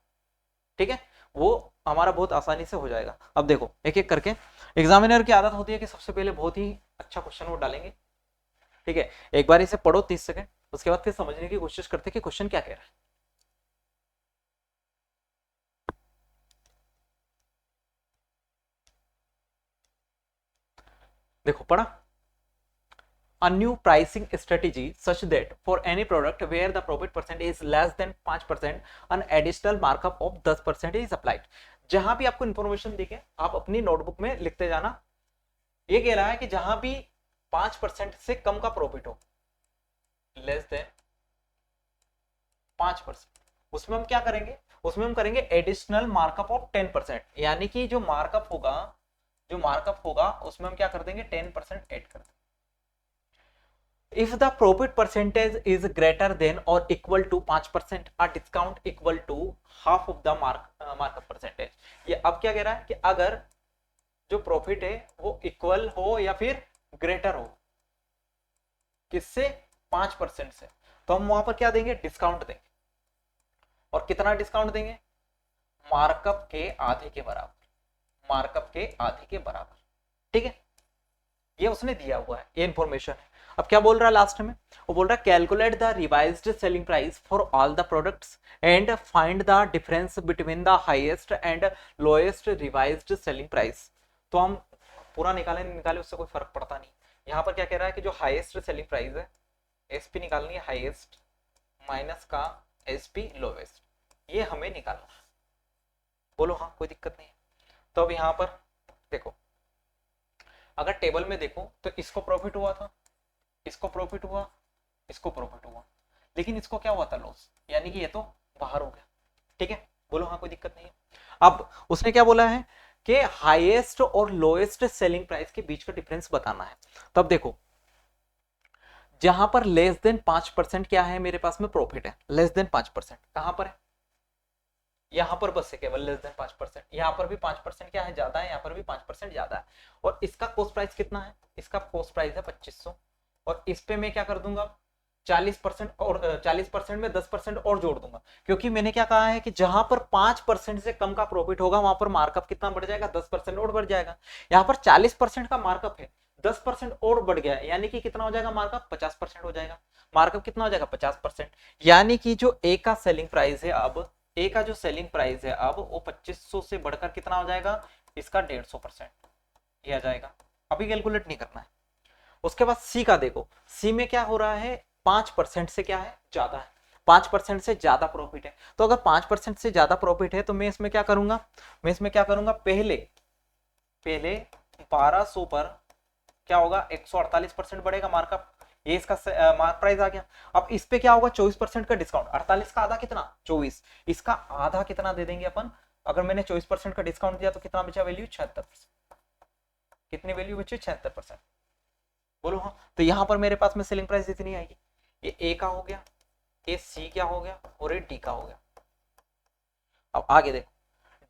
Speaker 1: ठीक है। वो हमारा बहुत आसानी से हो जाएगा। अब देखो एक एक करके, एग्जामिनर की आदत होती है कि सबसे पहले बहुत ही अच्छा क्वेश्चन वो डालेंगे, ठीक है, एक बार इसे पढ़ो 30 सेकंड, उसके बाद फिर समझने की कोशिश करते कि क्वेश्चन क्या कह रहा है। देखो पढ़ा, a new pricing strategy such that for any product where the profit percent is less than 5%, an additional markup of 10% is applied। जहां भी आपको इंफॉर्मेशन देखे आप अपनी नोटबुक में लिखते जाना। ये कह रहा है कि जहां भी 5% से कम का प्रॉफिट हो, लेस देन 5%, उसमें हम क्या करेंगे, उसमें हम करेंगे एडिशनल मार्कअप ऑफ 10%, यानी कि जो मार्कअप होगा, जो मार्कअप होगा उसमें हम क्या कर देंगे 10% ऐड कर देंगे। If the profit percentage is greater than or equal to 5%, a discount equal to half of the markup percentage। ये अब क्या कह रहा है कि अगर जो प्रॉफिट है वो इक्वल हो या फिर ग्रेटर हो किससे, 5% से, तो हम वहां पर क्या देंगे, डिस्काउंट देंगे। और कितना डिस्काउंट देंगे, मार्कअप के आधे के बराबर, मार्कअप के आधे के बराबर, ठीक है, ये उसने दिया हुआ है, ये इंफॉर्मेशन है। अब क्या बोल रहा है लास्ट में, वो बोल रहा है calculate the revised selling price for all the products and find the difference between the highest and lowest revised selling price. तो हम पूरा निकाले उससे कोई फर्क पड़ता नहीं। यहाँ पर क्या कह रहा है कि जो हाईएस्ट सेलिंग प्राइस है, एसपी निकालनी है, हाईएस्ट माइनस का एसपी लोएस्ट, ये हमें निकालना है। बोलो हाँ, कोई दिक्कत नहीं है। तो अब यहाँ पर देखो, अगर टेबल में देखो तो इसको प्रॉफिट हुआ था, इसको प्रॉफिट हुआ, इसको प्रॉफिट हुआ, लेकिन इसको क्या हुआ था, लॉस, यानी कि ये तो बाहर हो गया, ठीक है। बोलो हाँ, कोई दिक्कत नहीं है। अब उसने क्या बोला है कि हाईएस्ट और लोएस्ट सेलिंग प्राइस के बीच का डिफरेंस बताना है। तो अब देखो, जहां पर लेस देन 5% क्या है मेरे पास में प्रॉफिट है, लेस देन 5% कहां पर है, यहां पर बस है केवल लेस देन 5%, यहां पर भी 5% क्या है, ज्यादा है, यहां पर भी 5% ज्यादा है। और इसका कॉस्ट प्राइस कितना है, इसका कॉस्ट प्राइस है 2500, और इस पे मैं क्या कर दूंगा 40%, और 40% में 10% और जोड़ दूंगा, क्योंकि मैंने क्या कहा है कि जहां पर 5% से कम का प्रॉफिट होगा वहां पर मार्कअप कितना बढ़ जाएगा, 10% और बढ़ जाएगा। यहाँ पर 40% का मार्कअप है, 10% और बढ़ गया है, यानी कि कितना हो जाएगा मार्कअप, 50% हो जाएगा। मार्कअप कितना हो जाएगा 50%, यानी कि जो ए का सेलिंग प्राइस है, अब ए का जो सेलिंग प्राइस है अब वो 2500 से बढ़कर कितना हो जाएगा, इसका 150% ये आ जाएगा। अभी कैलकुलेट नहीं करना है। उसके बाद सी का देखो, सी में क्या हो रहा है, 5% से क्या है, ज्यादा है, 5% से ज्यादा प्रॉफिट है। तो अगर 5% से ज्यादा प्रॉफिट है तो मैं इसमें क्या करूंगा, मैं इसमें क्या करूंगा, पहले पहले 1200 पर क्या होगा, 148% बढ़ेगा मार्कअप, ये इसका मार्क प्राइस आ गया। अब इस पे क्या होगा, 24% का डिस्काउंट, 48 का आधा कितना 24, इसका आधा कितना दे देंगे अपन, अगर मैंने 24% का डिस्काउंट दिया तो कितना बचा वैल्यू, 76%, कितनी वैल्यू बची, 76%। बोलो हाँ। तो यहां पर मेरे पास में सेलिंग प्राइस इतनी आएगी, ये ए का हो गया, ये सी क्या हो गया, और ये डी का हो गया। अब आगे देखो,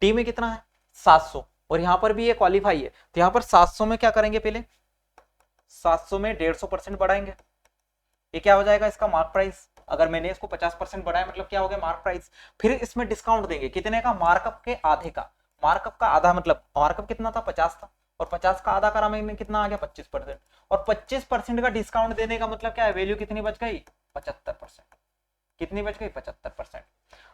Speaker 1: डी में कितना है 700, और यहां पर भी ये क्वालिफाई है, तो यहां पर 700 में क्या करेंगे, पहले 700 में 150% बढ़ाएंगे, ये क्या हो जाएगा इसका मार्क प्राइस। अगर मैंने इसको 50% बढ़ाया मतलब क्या हो गया, मार्क प्राइस। फिर इसमें डिस्काउंट देंगे कितने का, मार्कअप के आधे का, मार्कअप का आधा मतलब मार्कअप कितना था 50 था, और 50 का आधा करा मैंने कितना आ गया 25%, और 25% का डिस्काउंट देने का मतलब क्या है, वैल्यू कितनी बच गई 75%, कितनी बच गई 75%।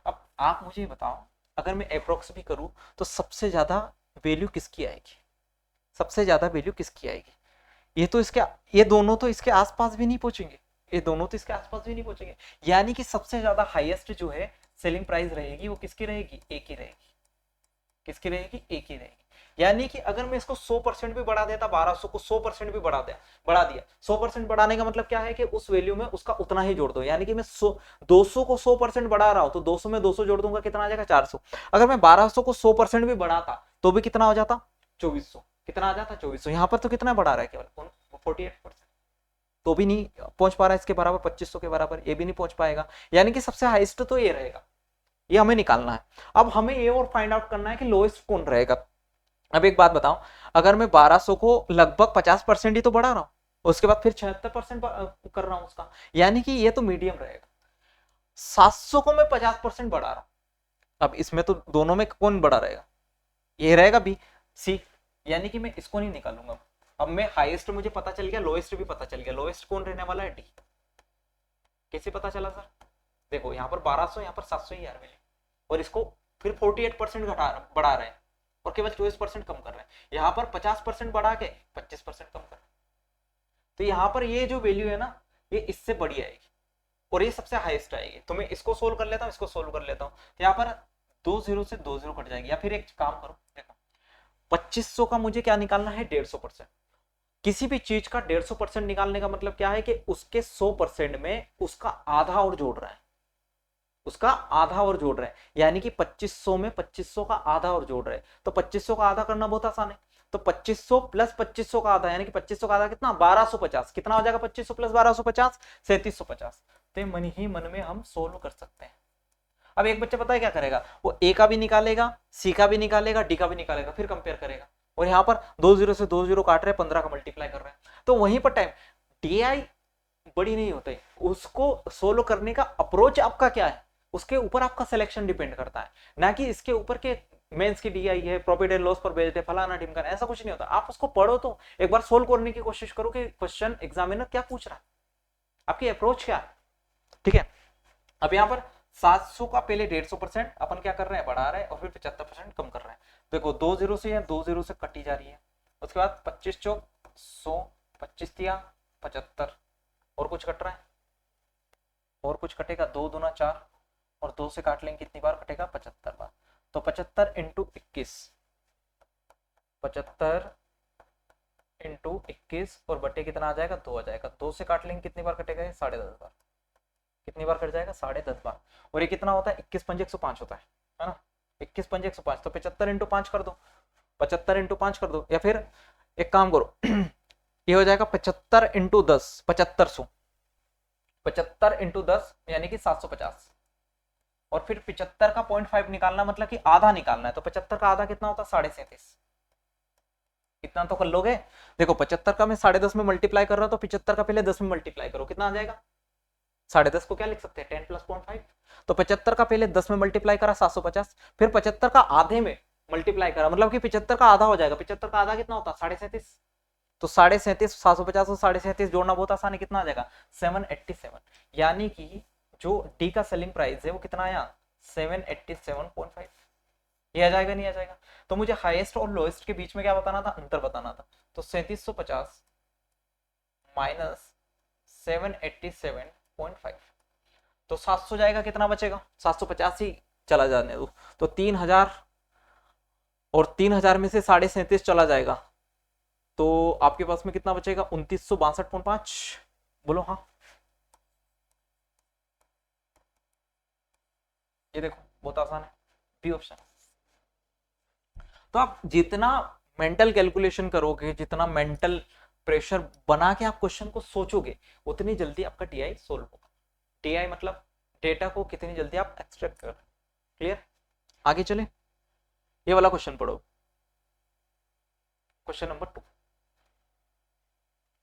Speaker 1: अब आप मुझे बताओ, अगर मैं अप्रोक्स भी करूं तो सबसे ज्यादा वैल्यू किसकी आएगी, सबसे ज्यादा वैल्यू किसकी आएगी, ये तो इसके, ये दोनों तो इसके आसपास भी नहीं पहुंचेंगे, ये दोनों तो इसके आसपास भी नहीं पहुंचेंगे, यानी कि सबसे ज्यादा हाईएस्ट जो है सेलिंग प्राइस रहेगी वो किसकी रहेगी, ए की रहेगी, किसकी रहेगी, ए की रहेगी। यानी कि अगर मैं इसको 100% भी बढ़ा देता, 1200 को 100% भी बढ़ा दिया 100% बढ़ाने का मतलब क्या है कि उस वैल्यू में उसका उतना ही जोड़ दो, यानी कि मैं 200 को 100% बढ़ा रहा हूं तो 200 में 200 जोड़ दूंगा, कितना आ जाएगा 400। अगर मैं 1200 को 100% भी बढ़ाता तो भी कितना हो जाता 2400, कितना आ जाता 2400। यहाँ पर तो कितना बढ़ा रहा है केवल 48%, तो भी नहीं पहुंच पा रहा है इसके बराबर, 2500 के बराबर ये भी नहीं पहुंच पाएगा, यानी कि सबसे हाईएस्ट तो ये रहेगा, ये हमें निकालना है। अब हमें ये और फाइंड आउट करना है कि लोएस्ट कौन रहेगा। अब एक बात बताओ, अगर मैं 1200 को लगभग 50% ही तो बढ़ा रहा हूं, उसके बाद फिर 76% कर रहा हूं उसका, यानी कि ये तो मीडियम रहेगा। 700 को मैं 50% बढ़ा रहा हूं, अब इसमें तो दोनों में कौन बड़ा रहेगा, ये रहेगा बी सी, यानी कि मैं इसको नहीं निकालूंगा। अब मैं हाईएस्ट मुझे पता चल गया, लोएस्ट भी पता चल गया, लोएस्ट कौन रहने वाला है, डी। कैसे पता चला सर, देखो यहाँ पर 1200, यहाँ पर 700 ही यार मिले, और इसको फिर 48% घटा बढ़ा रहे हैं और केवल 24% कम कर रहे हैं, यहाँ पर 50% बढ़ा के 25% कम कर रहे हैं। तो यहाँ पर ये जो वैल्यू है ना, ये इससे बड़ी आएगी और ये सबसे हाईएस्ट आएगी। तो मैं इसको सोल्व कर लेता हूँ, इसको सोल्व कर लेता हूँ। तो यहाँ पर 2 0 से 2 0 कट जाएगी, या फिर एक काम करो, देखो 2500 का मुझे क्या निकालना है, 150%। किसी भी चीज का 150% निकालने का मतलब क्या है कि उसके 100% में उसका आधा और जोड़ रहा है, उसका आधा और जोड़ रहा है, यानी कि 2500 में 2500 का आधा और जोड़ रहे हैं। तो 2500 का आधा करना बहुत आसान है, तो 2500 प्लस 2500 का आधा, यानी कि 2500 का आधा कितना, 1250। कितना हो जाएगा 2500 प्लस 1250, 3750। तो ये मन ही मन में हम सोल्व कर सकते हैं। अब एक बच्चा पता है क्या करेगा, वो ए का भी निकालेगा, सी का भी निकालेगा, डी का भी निकालेगा, फिर कंपेयर करेगा। और यहाँ पर 2 0 से 2 0 काट रहे हैं, 15 का मल्टीप्लाई कर रहे हैं, तो वहीं पर टाइम डी आई बड़ी नहीं होती, उसको सोल्व करने का अप्रोच आपका क्या है, उसके ऊपर आपका सिलेक्शन डिपेंड करता है, ना कि इसके ऊपर के मेंस की डीआई है, प्रॉफिट एंड लॉस पर बेस्ड है, फलाना ढिमकाना, ऐसा कुछ नहीं होता। आप उसको पढ़ो, तो एक बार सोल्व करने की कोशिश करो कि क्वेश्चन एग्जामिनर क्या पूछ रहा है, आपकी अप्रोच क्या है, ठीक है। अब यहाँ पर 700 का पहले 150% अपन क्या कर रहे हैं, बढ़ा रहे हैं, और फिर 75% कम कर रहे हैं। देखो 2 0 से या 2 0 से कटी जा रही है, उसके बाद 25 चौक 100, 25 दिया 75, और कुछ कट रहा है, और कुछ कटेगा, 2 दूना 4, और 2 से काट लेंगे कितनी बार कटेगा, 75 बार। तो 75 इंटू 21, 75 इंटू 21, और बटे कितना आ जाएगा, 2 आ जाएगा। 2 से काट लेंगे कितनी बार कटेगा, 10.5 बार। कितनी बार कट जाएगा, 10.5 बार। और ये कितना होता है, 21 पंजे 105 होता है ना, 21 पंजे 105। तो 75 इंटू 5 कर दो, 75 इंटू 5 कर दो, या फिर एक काम करो ये हो जाएगा 75 इंटू 10, 7500, 75 इंटू 10 यानी कि 750, और फिर 75 का 0.5 निकालना, मतलब कि आधा निकालना है। तो 75 का आधा कितना होता है, 37.5। इतना तो कर लोगे। देखो 75 का मैं 10.5 में मल्टीप्लाई कर रहा हूं, तो 75 का पहले 10 में मल्टीप्लाई करो, कितना आ जाएगा, 10.5 को क्या लिख सकते हैं, 10 प्लस 0.5। तो 75 का पहले 10 में मल्टीप्लाई करा 750, फिर 75 का आधे में मल्टीप्लाई करा, मतलब कि 75 का आधा हो जाएगा। 75 का आधा कितना होता है, 37.5। तो 37.5, 750 और 37.5 जोड़ना बहुत आसान है, कितना आ जाएगा, 787। यानी कि जो डी का सेलिंग प्राइस है वो कितना आया, 787.5। ये आ जाएगा, नहीं आ जाएगा। तो मुझे हाईएस्ट और लोएस्ट के बीच में क्या बताना था, अंतर बताना था। तो 3750 माइनस 787.5, तो 700 जाएगा, कितना बचेगा, 750 ही चला जाने दो। तो 3000, और 3000 में से 37.5 चला जाएगा, तो आपके पास में कितना बचेगा, 2962.5। बोलो हाँ। ये देखो बहुत आसान है, बी ऑप्शन। तो आप जितना मेंटल कैलकुलेशन करोगे, जितना मेंटल प्रेशर बना के आप क्वेश्चन को सोचोगे, उतनी जल्दी आपका टीआई सोल्व होगा। टीआई मतलब डेटा को कितनी जल्दी आप एक्सट्रैक्ट कर। क्लियर, आगे चले, ये वाला क्वेश्चन पढ़ो, क्वेश्चन नंबर 2।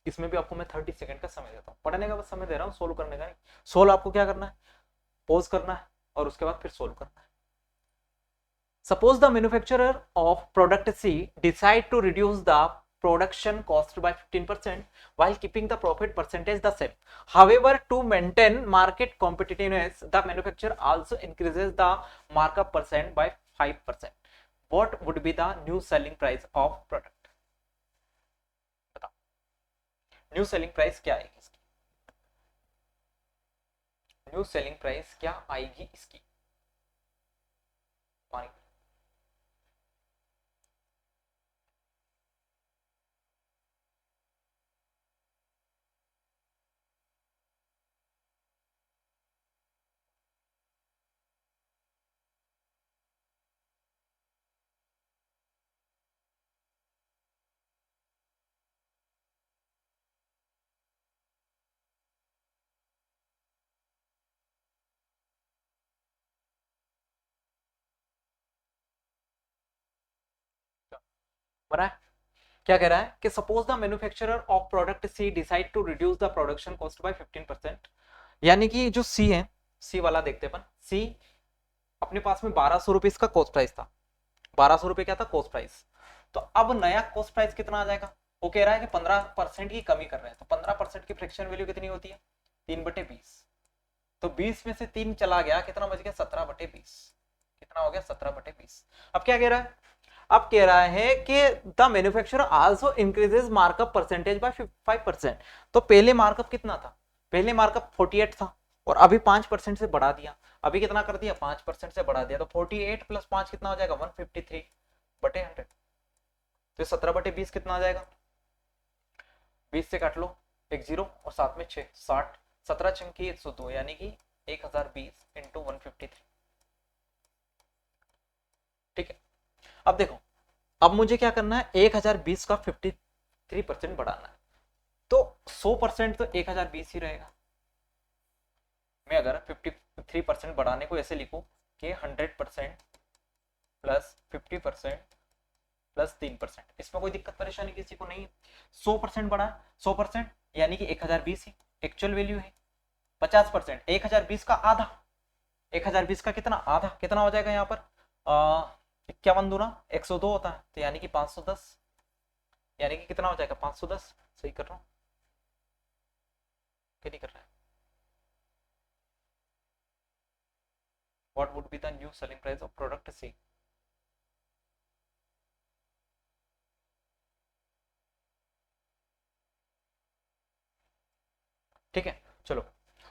Speaker 1: इसमें भी आपको मैं 30 सेकंड का समय देता हूँ, पढ़ने का बस समय दे रहा हूँ, सोल्व करने का नहीं। सोल्व आपको क्या करना है, पॉज करना है और उसके बाद फिर सोल्व करना है। Suppose the manufacturer of product C decide to reduce the production cost by 15% while keeping the profit percentage the same. However, to maintain market competitiveness, the manufacturer also increases the markup percent by 5%. What would be the new selling price of product? बताओ, new selling price क्या आएगी इसकी, new selling price क्या आएगी इसकी। बना है, क्या कह रहा है कि suppose the manufacturer of product C decide to reduce the production cost by 15%, यानी कि जो सी है, सी वाला देखते अपन, सी अपने पास में 1200 रुपये इसका कॉस्ट प्राइस था, 1200 रुपये क्या था कॉस्ट प्राइस। तो अब नया कॉस्ट प्राइस कितना आ जाएगा, वो कह रहा है कि 15% की कमी कर रहे हैं, तो 15% की फ्रैक्शन वैल्यू कितनी होती है 3/20। तो 20 में से 3 चला गया, कितना बच गया 17/20। कितना हो गया 17/20। अब क्या कह रहा है, अब कह रहा है कि the manufacturer also increases markup percentage by 5%। तो पहले मार्कअप कितना था, पहले मार्कअप 48 था और अभी 5% से बढ़ा दिया, अभी कितना कर दिया 5% से बढ़ा दिया, तो 48 + 5 कितना हो जाएगा 153/100। तो 17/20 कितना आ जाएगा, 20 से काट लो एक जीरो और साथ में 6 60, 17 छंकी 102 यानी कि 1020 इंटू 153। ठीक है, अब देखो, अब मुझे क्या करना है 1020 का 53% बढ़ाना है, तो 100% तो 1020 ही रहेगा। मैं अगर 53% बढ़ाने को ऐसे लिखूं कि 100% प्लस 50% प्लस 3%, इसमें कोई दिक्कत परेशानी किसी को नहीं है। 100% बढ़ा, 100% यानी कि 1020 ही एक्चुअल वैल्यू है। 50% 1020 का आधा, 1020 का कितना आधा, कितना हो जाएगा यहाँ पर 51 दूना 102 होता है, तो यानी कि 510, यानी कि कितना हो जाएगा 510। सही कर रहा हूँ क्या नहीं कर रहा है। What would be the new selling price of product C? ठीक है चलो,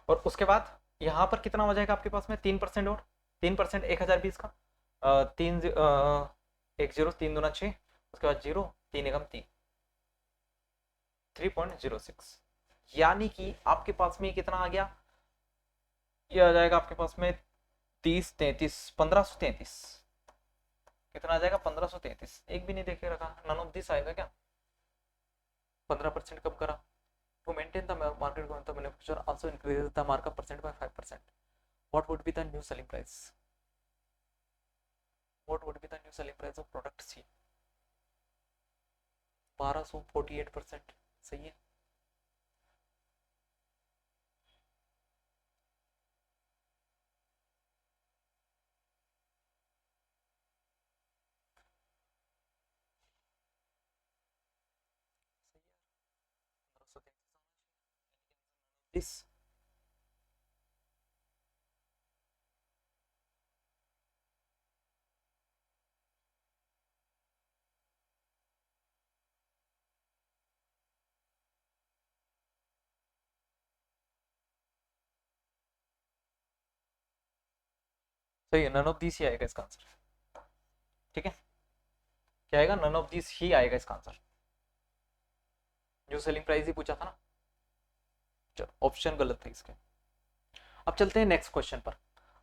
Speaker 1: और उसके बाद यहाँ पर कितना हो जाएगा आपके पास में 3% और 3% 1020 का 1 0 3 दूना 6, उसके बाद 0 3 एकम 3 3.06, यानी कि आपके पास में कितना आ गया, ये आ जाएगा आपके पास में 30 33 1533। कितना आ जाएगा 1533, एक भी नहीं देखे रखा, नन ऑफ दिस आएगा क्या, 15% कम करा। To maintain the market growth, the manufacturer also increases the markup percent by 5%. What would be the new selling price? What would be the new selling price of product C? 1248%, सही है। This सही है, none of this he आएगा इसका answer. ठीक है, क्या आएगा, नन ऑफ दिस ही आएगा इसका आंसर। न्यू सेलिंग प्राइस ही पूछा था ना, चलो ऑप्शन गलत था इसके। अब चलते हैं नेक्स्ट क्वेश्चन पर।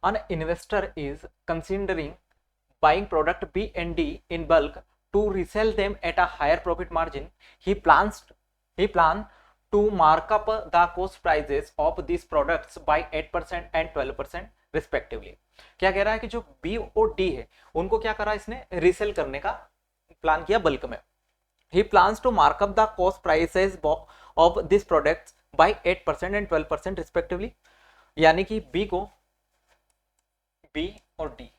Speaker 1: An investor is considering buying product B and D in bulk to resell them at a higher profit margin. He plans to mark up the cost prices of these products by 8% and 12% respectively. क्या कह रहा है कि जो B और D है उनको क्या करा इसने, रीसेल करने का प्लान किया बल्क में। He plans to mark up the cost prices of these products by 8% and 12% respectively. यानी कि बी और डी,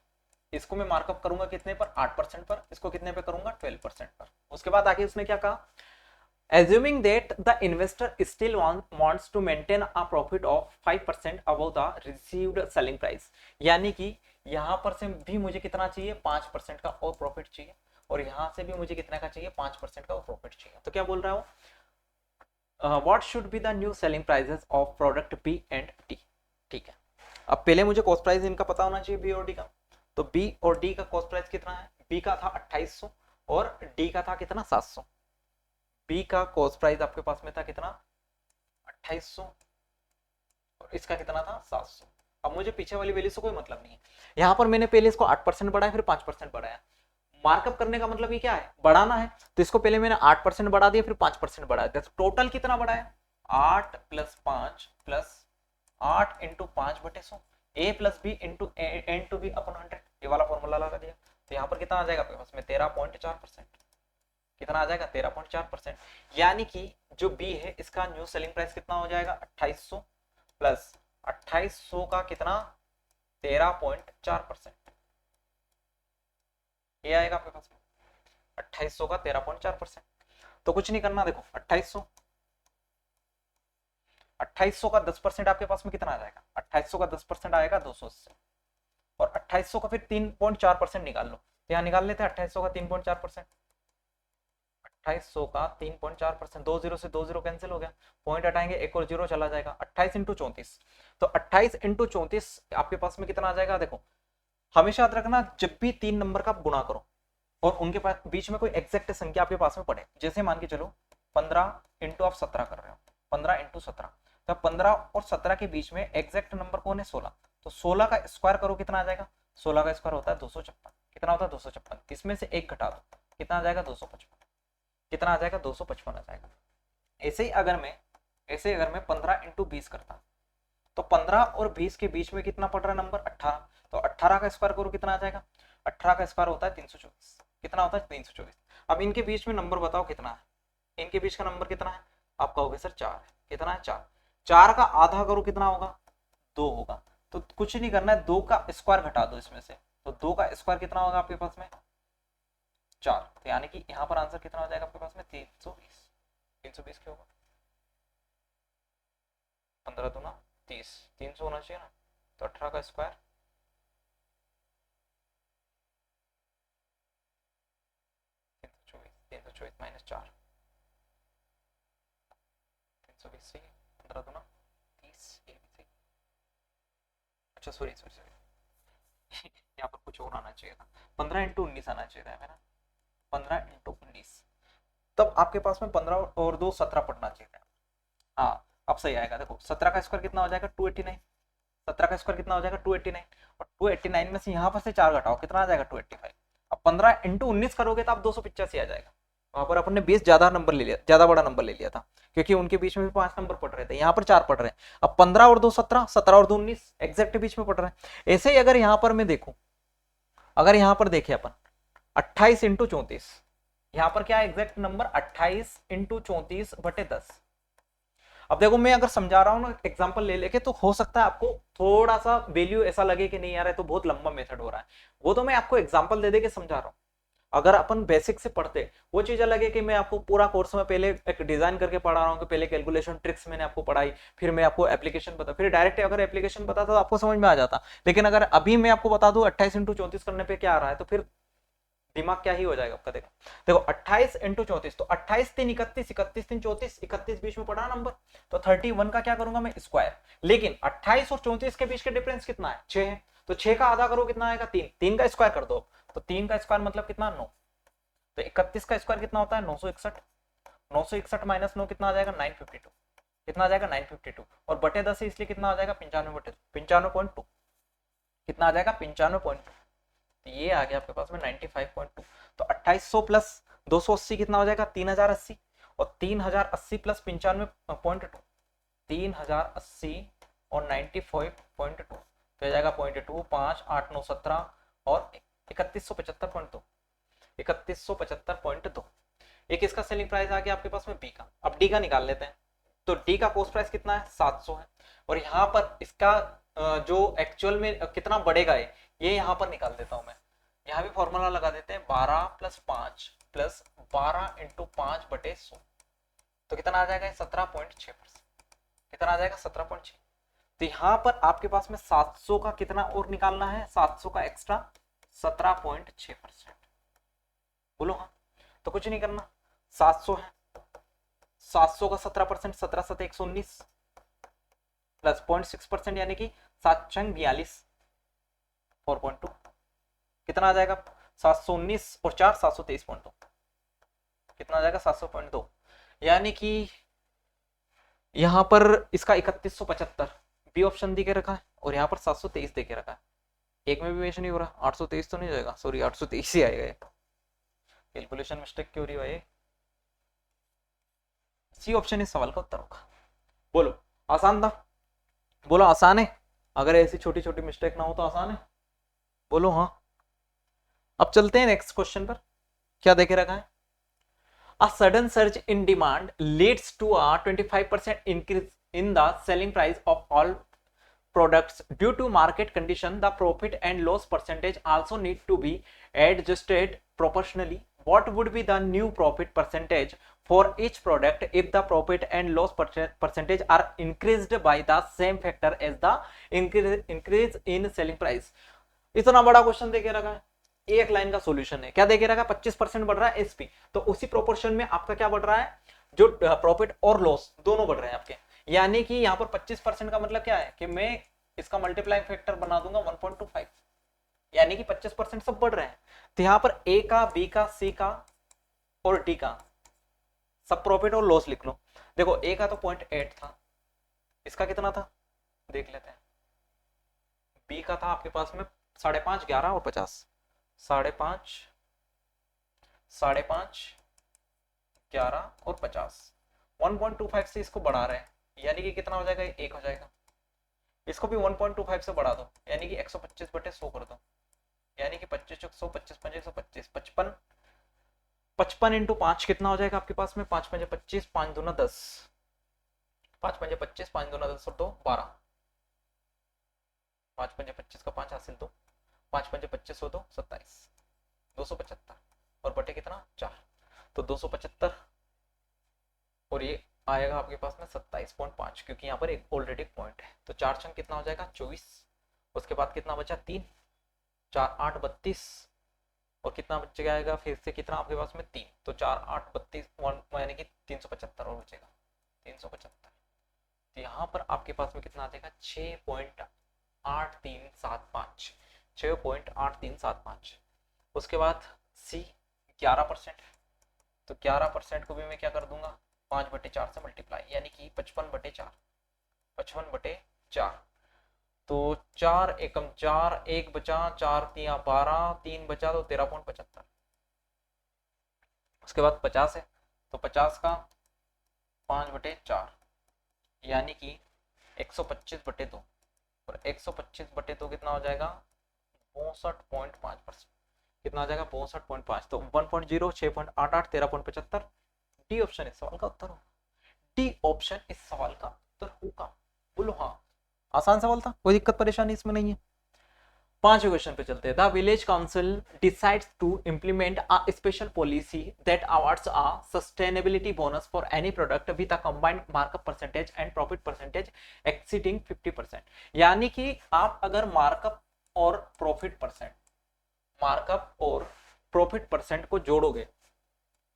Speaker 1: इसको मैं मार्कअप करूंगा कितने पर 8% पर, इसको कितने पे करूंगा 12% पर। उसके बाद आगे उसने क्या कहा, assuming that the investor still wants to maintain a profit of 5% above the received selling price, यानी कि यहां पर से भी मुझे कितना चाहिए 5% का और प्रॉफिट चाहिए, और यहां से भी मुझे कितना का चाहिए 5% का और प्रॉफिट चाहिए। तो क्या बोल रहा हूं, what should be the new selling prices of product B and D. ठीक है, अब पहले मुझे कॉस्ट प्राइस इनका पता होना चाहिए बी और डी का। तो बी और डी का कॉस्ट प्राइस कितना है, बी का था 2800 और डी का था कितना 700। बी का कॉस्ट प्राइस आपके पास में था कितना 2800 और इसका कितना था 700। अब मुझे पीछे वाली वैल्यू से कोई मतलब नहीं है, यहाँ पर मैंने पहले इसको 8% बढ़ाया फिर 5% बढ़ाया। मार्कअप करने का मतलब ये क्या है, बढ़ाना है, तो इसको पहले मैंने 8% बढ़ा दिया फिर 5% बढ़ा दिया, तो टोटल कितना बढ़ाया 8 + 5 + 8 × 5/100, a + b × n to b upon 100, ये वाला फॉर्मूला लगा दिया। तो यहाँ पर कितना आ जाएगा आपके पास में 13.4%। कितना आ जाएगा 13.4%, यानी कि जो बी है इसका न्यू सेलिंग प्राइस कितना हो जाएगा 2800 प्लस 2800 का कितना 13.4%, ये आएगा आपके पास में 2800 का 13.4%। तो कुछ नहीं करना, देखो 2800 का 10% आपके पास में कितना आ जाएगा, 2800 का 10% आएगा 280, और 2800 का फिर 3.4% निकाल लो, तो यहाँ निकाल लेते हैं 2800 का 3.4%, 2800 का 3.4%, 2 जीरो से 2 जीरो कैंसिल हो गया, पॉइंट हटाएंगे एक और जीरो चला जाएगा, 28 इंटू 34, तो 28 इंटू 34 आपके पास में कितना आ जाएगा। देखो हमेशा याद रखना, जब भी 3 नंबर का आप गुणा करो और उनके पास बीच में कोई एग्जैक्ट संख्या आपके पास में पड़े, जैसे मान के चलो 15 इंटू आप 17 कर रहे हो, 15 इंटू 17, तो 15 और 17 के बीच में एग्जैक्ट नंबर कौन है 16, तो 16 का स्क्वायर करो कितना आ जाएगा, 16 का स्क्वायर होता है 256, कितना होता है 256, इसमें से एक घटा दो कितना आ जाएगा 255, कितना आ जाएगा 255 आ जाएगा। ऐसे ही अगर मैं 15 इंटू 20 करता, तो 15 और 20 के बीच में कितना पड़ रहा है नंबर 18, तो 18 का स्क्वायर करो कितना आ जाएगा, 18 का स्क्वायर होता है 324, कितना होता है 324। अब इनके बीच में नंबर बताओ कितना है, इनके बीच का नंबर कितना है, आप कहोगे सर 4 है, कितना है 4, 4 का आधा करो कितना होगा 2 होगा, तो कुछ नहीं करना है 2 का स्क्वायर घटा दो इसमें से, तो 2 का स्क्वायर कितना होगा आपके पास में 4, तो यानी कि यहाँ पर आंसर कितना हो जाएगा आपके पास में 320, 320 क्या होगा 15 दूना 30, 300 होना चाहिए ना, तो 18 का स्क्वायर 324 माइनस 4, 320 सही है, 15 दूना 30, अच्छा सॉरी यहाँ पर कुछ और आना चाहिए था, 15 इंटू 19 आना चाहिए था मेरा, 15 इंटू 19, तब आपके पास में 15 और 2 17 पड़ना चाहिए था। हाँ अब सही आएगा, देखो 17 का स्क्वायर कितना हो जाएगा 289, 17 का स्क्वायर कितना हो जाएगा 289, और 289 में से यहाँ पर से 4 घटाओ कितना आ जाएगा 285, अब 15 इंटू 19 करोगे तो आप 285 आ जाएगा, वहां पर अपन ने 20 ज्यादा नंबर ले लिया, ज्यादा बड़ा नंबर ले लिया था, क्योंकि उनके बीच में भी 5 नंबर पड़ रहे थे, यहाँ पर 4 पड़ रहे हैं, अब 15 और 2 17, 17 और 2 19 एग्जैक्ट बीच में पड़ रहे हैं। ऐसे ही अगर यहाँ पर मैं देखूं, अगर यहाँ पर देखें अपन 28 इंटू 34, यहाँ पर क्या है एग्जैक्ट नंबर 28 इंटू 34 बटे 10। अब देखो मैं अगर समझा रहा हूँ ना एग्जांपल ले लेके, तो हो सकता है आपको थोड़ा सा वैल्यू ऐसा लगे कि नहीं यार है तो बहुत लंबा मेथड हो रहा है, वो तो मैं आपको एग्जांपल दे दे के समझा रहा हूँ। अगर अपन बेसिक से पढ़ते वो चीज अलग है कि मैं आपको पूरा कोर्स में पहले एक डिजाइन करके पढ़ा रहा हूँ कि पहले कैलकुलेशन ट्रिक्स मैंने आपको पढ़ाई, फिर मैं आपको एप्लीकेशन बता, फिर डायरेक्ट अगर एप्लीकेशन बताता तो आपको समझ में आ जाता, लेकिन अगर अभी मैं आपको बता दूं 28 इंटू 34 करने पे क्या आ रहा है, तो फिर दिमाग क्या ही हो जाएगा आपका। देखो 28 इंटू 34, तो 28 3 31, 31 3 34, 31 बीच में पड़ा नंबर, तो 31 का क्या करूंगा मैं स्क्वायर, लेकिन 28 और 34 के बीच के डिफरेंस कितना है 6 है, तो 6 का आधा करो कितना आएगा 3, 3 का स्क्वायर कर दो, तो 3 का स्क्वायर मतलब कितना 9, तो 31 का स्क्वायर कितना होता है 961, 961 माइनस 9 कितना आ जाएगा 952, कितना आ जाएगा 952, और बटे 10 है इसलिए कितना आ जाएगा 95.2, कितना आ जाएगा 95.2, तो ये आ गया आपके पास में 95.2। तो 2800 प्लस 280 कितना हो जाएगा 3080, और 3080 प्लस 95.2, 3080 और 95.2 तो आ जाएगा 0.2, 5 8 9 17 और 3175.2, 3175.2। एक इसका सेलिंग प्राइस आ गया आपके पास में बी का। अब डी का निकाल लेते हैं, तो डी का कॉस्ट प्राइस कितना है 700 है, और यहाँ पर इसका जो एक्चुअल में कितना बढ़ेगा ये यहाँ पर निकाल देता हूं मैं, यहाँ भी फॉर्मूला लगा देते हैं 12 प्लस 5 प्लस 12 इंटू 5 बटे 100, तो कितना आ जाएगा 17.6%, कितना आ जाएगा 17.6। तो यहाँ पर आपके पास में 700 का कितना और निकालना है, 700 का एक्स्ट्रा 17.6%, बोलो हाँ, तो कुछ नहीं करना 700 है, 700 का 17%, 17 7 119 प्लस 0.6% यानी कि 7 6 42, 4.2 कितना आ जाएगा 719 और 4 723.2, कितना आ जाएगा 700.2, यानी कि यहां पर इसका 3175 बी ऑप्शन दे के रखा है, और यहाँ पर 723 दे के रखा है, एक में भी मेंशन नहीं हो रहा, 823 तो नहीं जाएगा, सॉरी 823 ही आएगा, कैलकुलेशन मिस्टेक क्यों रही है, सी ऑप्शन इस सवाल का उत्तर होगा। बोलो आसान था, बोलो आसान है, अगर ऐसी छोटी छोटी मिस्टेक ना हो तो आसान है, बोलो हाँ। अब चलते हैं नेक्स्ट क्वेश्चन पर, क्या देखे रखा है, a sudden surge in demand leads to a 25% increase in the selling price of all products due to market condition, the profit and loss percentage also need to be adjusted proportionally. What would be the new profit percentage for each product if the profit and loss percentage are increased by the same factor as the increase in selling price? इतना बड़ा question देके रखा है, एक line का solution है। क्या देके रखा है? 25% बढ़ रहा है एसपी, तो उसी प्रोपोर्शन में आपका क्या बढ़ रहा है, जो प्रॉफिट और लॉस दोनों बढ़ रहे हैं आपके। यानी कि यहाँ पर 25% का मतलब क्या है कि मैं इसका मल्टीप्लाइंग फैक्टर बना दूंगा 1.25, यानी कि 25% सब बढ़ रहे हैं। तो यहाँ पर ए का, बी का, सी का और डी का सब प्रॉफिट और लॉस लिख लो। देखो ए का तो 0.8 था, इसका कितना था देख लेते हैं। बी का था आपके पास में 5.5, 11 और 50, 5.5, 5.5, 11 और 50, 1.25 से इसको बढ़ा रहे हैं, यानी कि कितना हो जाएगा, 1 हो जाएगा। इसको भी 1.25 से बढ़ा दो, यानी कि 125/100 कर दो, यानी कि 25 100 25 5 125 55 55 इंटू 5 कितना हो जाएगा आपके पास में, 5 5 25, 5 दूना 10, 5 5 25, 5 दूना 10 और 2 12, 5 5 25 का 5 हासिल 2, 5 5 25 हो 2 27, 275 और बटे कितना 4, तो 275 और ये आएगा आपके पास में 27.5, क्योंकि यहाँ पर एक ऑलरेडी पॉइंट है। तो 4 चंक कितना हो जाएगा 24, उसके बाद कितना बचा 3, 4 8 32 और कितना बच जाएगा फिर से कितना आपके पास में 3, तो 4 8 32 यानी कि 375 और बचेगा 375। तो यहाँ पर आपके पास में कितना आ जाएगा 6.8375, 6.8375। उसके बाद सी 11%, तो 11% को भी मैं क्या कर दूंगा 5/4 से मल्टीप्लाई, यानी कि 55/4, 55/4, तो 4 एकम 4, 1 बचा, 4 तिया 12, 3 बचा तो 13.75। उसके बाद 50 है, तो 50 का 5/4 यानी कि 125/2, और 125/2 कितना हो जाएगा 62.5%, कितना आ जाएगा 62.5, तो 1.0 6.88 13.75। डी ऑप्शन इस सवाल का उत्तर होगा, डी ऑप्शन इस सवाल का उत्तर होगा। बोलो हाँ, आसान सवाल था, कोई दिक्कत परेशानी इसमें नहीं है। 5वें क्वेश्चन पे चलते हैं। The village council decides to implement a special policy that awards a sustainability bonus for any product with a combined markup percentage and profit percentage exceeding 50%। यानी कि आप अगर मार्कअप और प्रॉफिट परसेंट को जोड़ोगे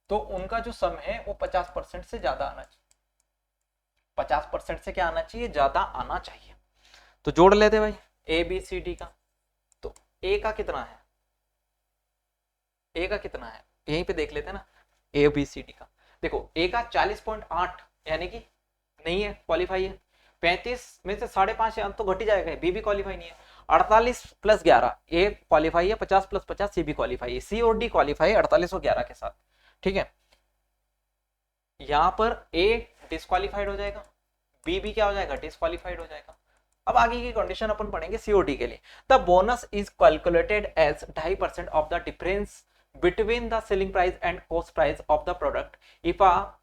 Speaker 1: तो उनका जो सम है वो 50% से ज्यादा आना चाहिए, 50% से क्या आना चाहिए, ज्यादा आना चाहिए। तो जोड़ लेते भाई ए बी सी डी का, तो ए का कितना है, ए का कितना है यहीं पे देख लेते हैं ना, ए बी सी डी का। देखो ए का 40.8 यानी कि नहीं है, क्वालिफाई है। 35 में से 5.5 है, अंत तो घट ही जाएगा, बी भी क्वालिफाई नहीं है। 48 + 11 ए क्वालिफाई है, 50 + 50 सी भी क्वालिफाई है, सी और डी क्वालिफाई है 48 और 11 के साथ, ठीक है। यहां पर ए डिस्क्वालिफाइड हो जाएगा, बी भी क्या हो जाएगा डिस्क्वालिफाइड हो जाएगा। अब आगे की कंडीशन अपन पढ़ेंगे सीओडी के लिए। The bonus is calculated as 2.5% of the difference between the selling price and cost price of the product. If a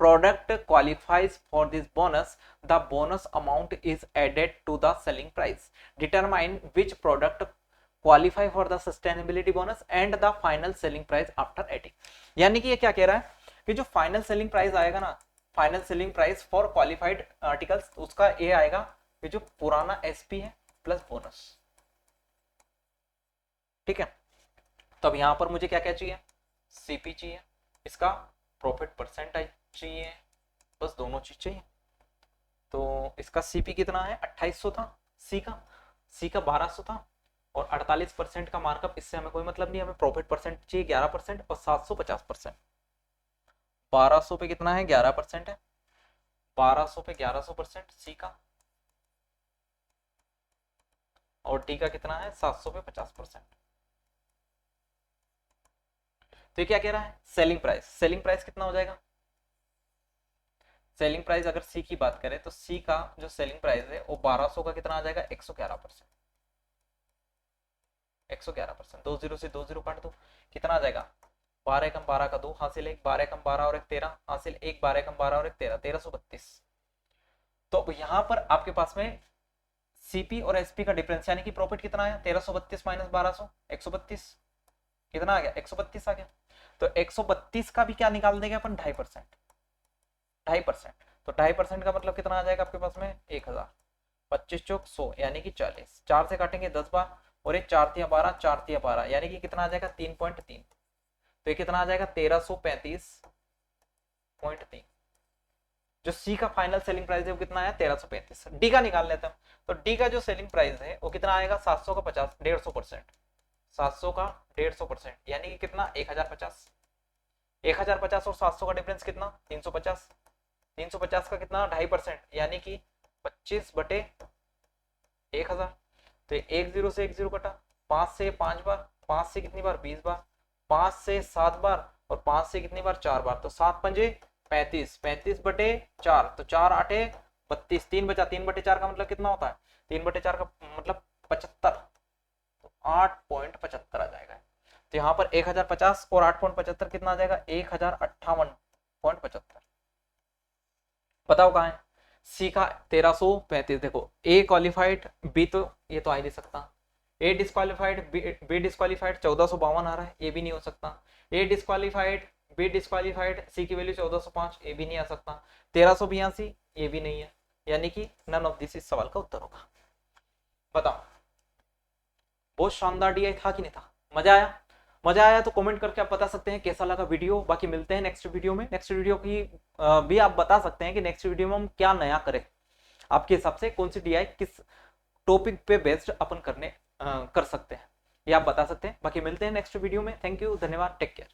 Speaker 1: product qualifies for this bonus, the bonus amount is added to the selling price. Determine which product qualify for the sustainability bonus and the final selling price after adding. यानी कि ये क्या कह रहा है कि जो final selling price आएगा ना, final selling price for qualified articles, उसका ए आएगा कि जो पुराना एसपी है प्लस बोनस, ठीक है। तो अब यहां पर मुझे क्या क्या चाहिए, सीपी चाहिए, इसका प्रॉफिट परसेंटेज चाहिए, बस दोनों चीज चाहिए। तो इसका सीपी कितना है 2800 था, सी का 1200 था, और 48% का मार्कअप, इससे हमें कोई मतलब नहीं, हमें प्रॉफिट परसेंट चाहिए 11% और 750%। 1200 पे कितना है 11% है, 1200 पे 1100% सी का, और डी का कितना है 700 पे 50%। तो ये क्या कह रहा है, सेलिंग प्राइस कितना हो जाएगा, सेलिंग प्राइस अगर सी की बात करें तो सी का जो सेलिंग प्राइस है वो 1200 का कितना आ जाएगा 111%, 111%। 20 से 20 काट दो, कितना आ जाएगा 12 कम 12 का 2 हासिल 1, 12 कम 12 और 1 13 हासिल 1, 12 कम 12 और 1 13, 1332। तो यहाँ पर आपके पास में सीपी और एसपी का डिफरेंस यानी कि प्रॉफिट कितना आया 1332 माइनस 1200 132 कितना आ गया 132 आ गया। तो 132 का भी क्या निकाल देंगे अपन 2.5%। 2.5% तो 2.5% का मतलब कितना आ जाएगा आपके पास में 1000। 25 चौक 100 यानी कि 40। 4 से काटेंगे 10 बार और ये 4 तिया 12 4 तिया 12 यानी कि कितना आ जाएगा 3.3। तो ये कितना आ जाएगा 1335.3। जो सी का फाइनल सेलिंग प्राइस है वो कितना है 1335। डी का निकाल लेते हैं। तो डी का जो सेलिंग प्राइस है वो कितना आएगा 700 का 50 150%। 700 का 150% यानी कि कितना 1050। 1050 और 700 का डिफरेंस कितना 350। 350 का कितना 2.5% यानी कि 25/1000। तो 10 से 10 कटा 5 से 5 बार 5 से कितनी बार 20 बार 5 से 7 बार और 5 से कितनी बार 4 बार। तो 7 पंजे 35 35/4 तो 4 8 32 3 बचा 3/4 का मतलब कितना होता है 3/4 का मतलब 75। तो 8.75 आ जाएगा। तो यहाँ पर 1050 और 8.75 कितना आ जाएगा 1058.75। बताओ कहाँ है सी का 1335। देखो ए क्वालिफाइड बी तो ये तो आ ही नहीं सकता। ए डिस्क्वालिफाइड बी डिस्क्वालिफाइड 1452 आ रहा है ये भी नहीं हो सकता। ए डिस्क्वालिफाइड बी डिस्क्वालिफाइड सी की वैल्यू 1405 ये भी नहीं आ सकता। 1382 ये भी नहीं है यानी कि नन ऑफ दिस इस सवाल का उत्तर होगा। बताओ बहुत शानदार डीआई था कि नहीं था। मजा आया। मजा आया तो कमेंट करके आप बता सकते हैं कैसा लगा वीडियो। बाकी मिलते हैं नेक्स्ट वीडियो में। नेक्स्ट वीडियो की भी आप बता सकते हैं कि नेक्स्ट वीडियो में हम क्या नया करें आपके हिसाब से कौन सी डीआई किस टॉपिक पे बेस्ड अपन कर सकते हैं ये आप बता सकते हैं। बाकी मिलते हैं नेक्स्ट वीडियो में। थैंक यू धन्यवाद टेक केयर।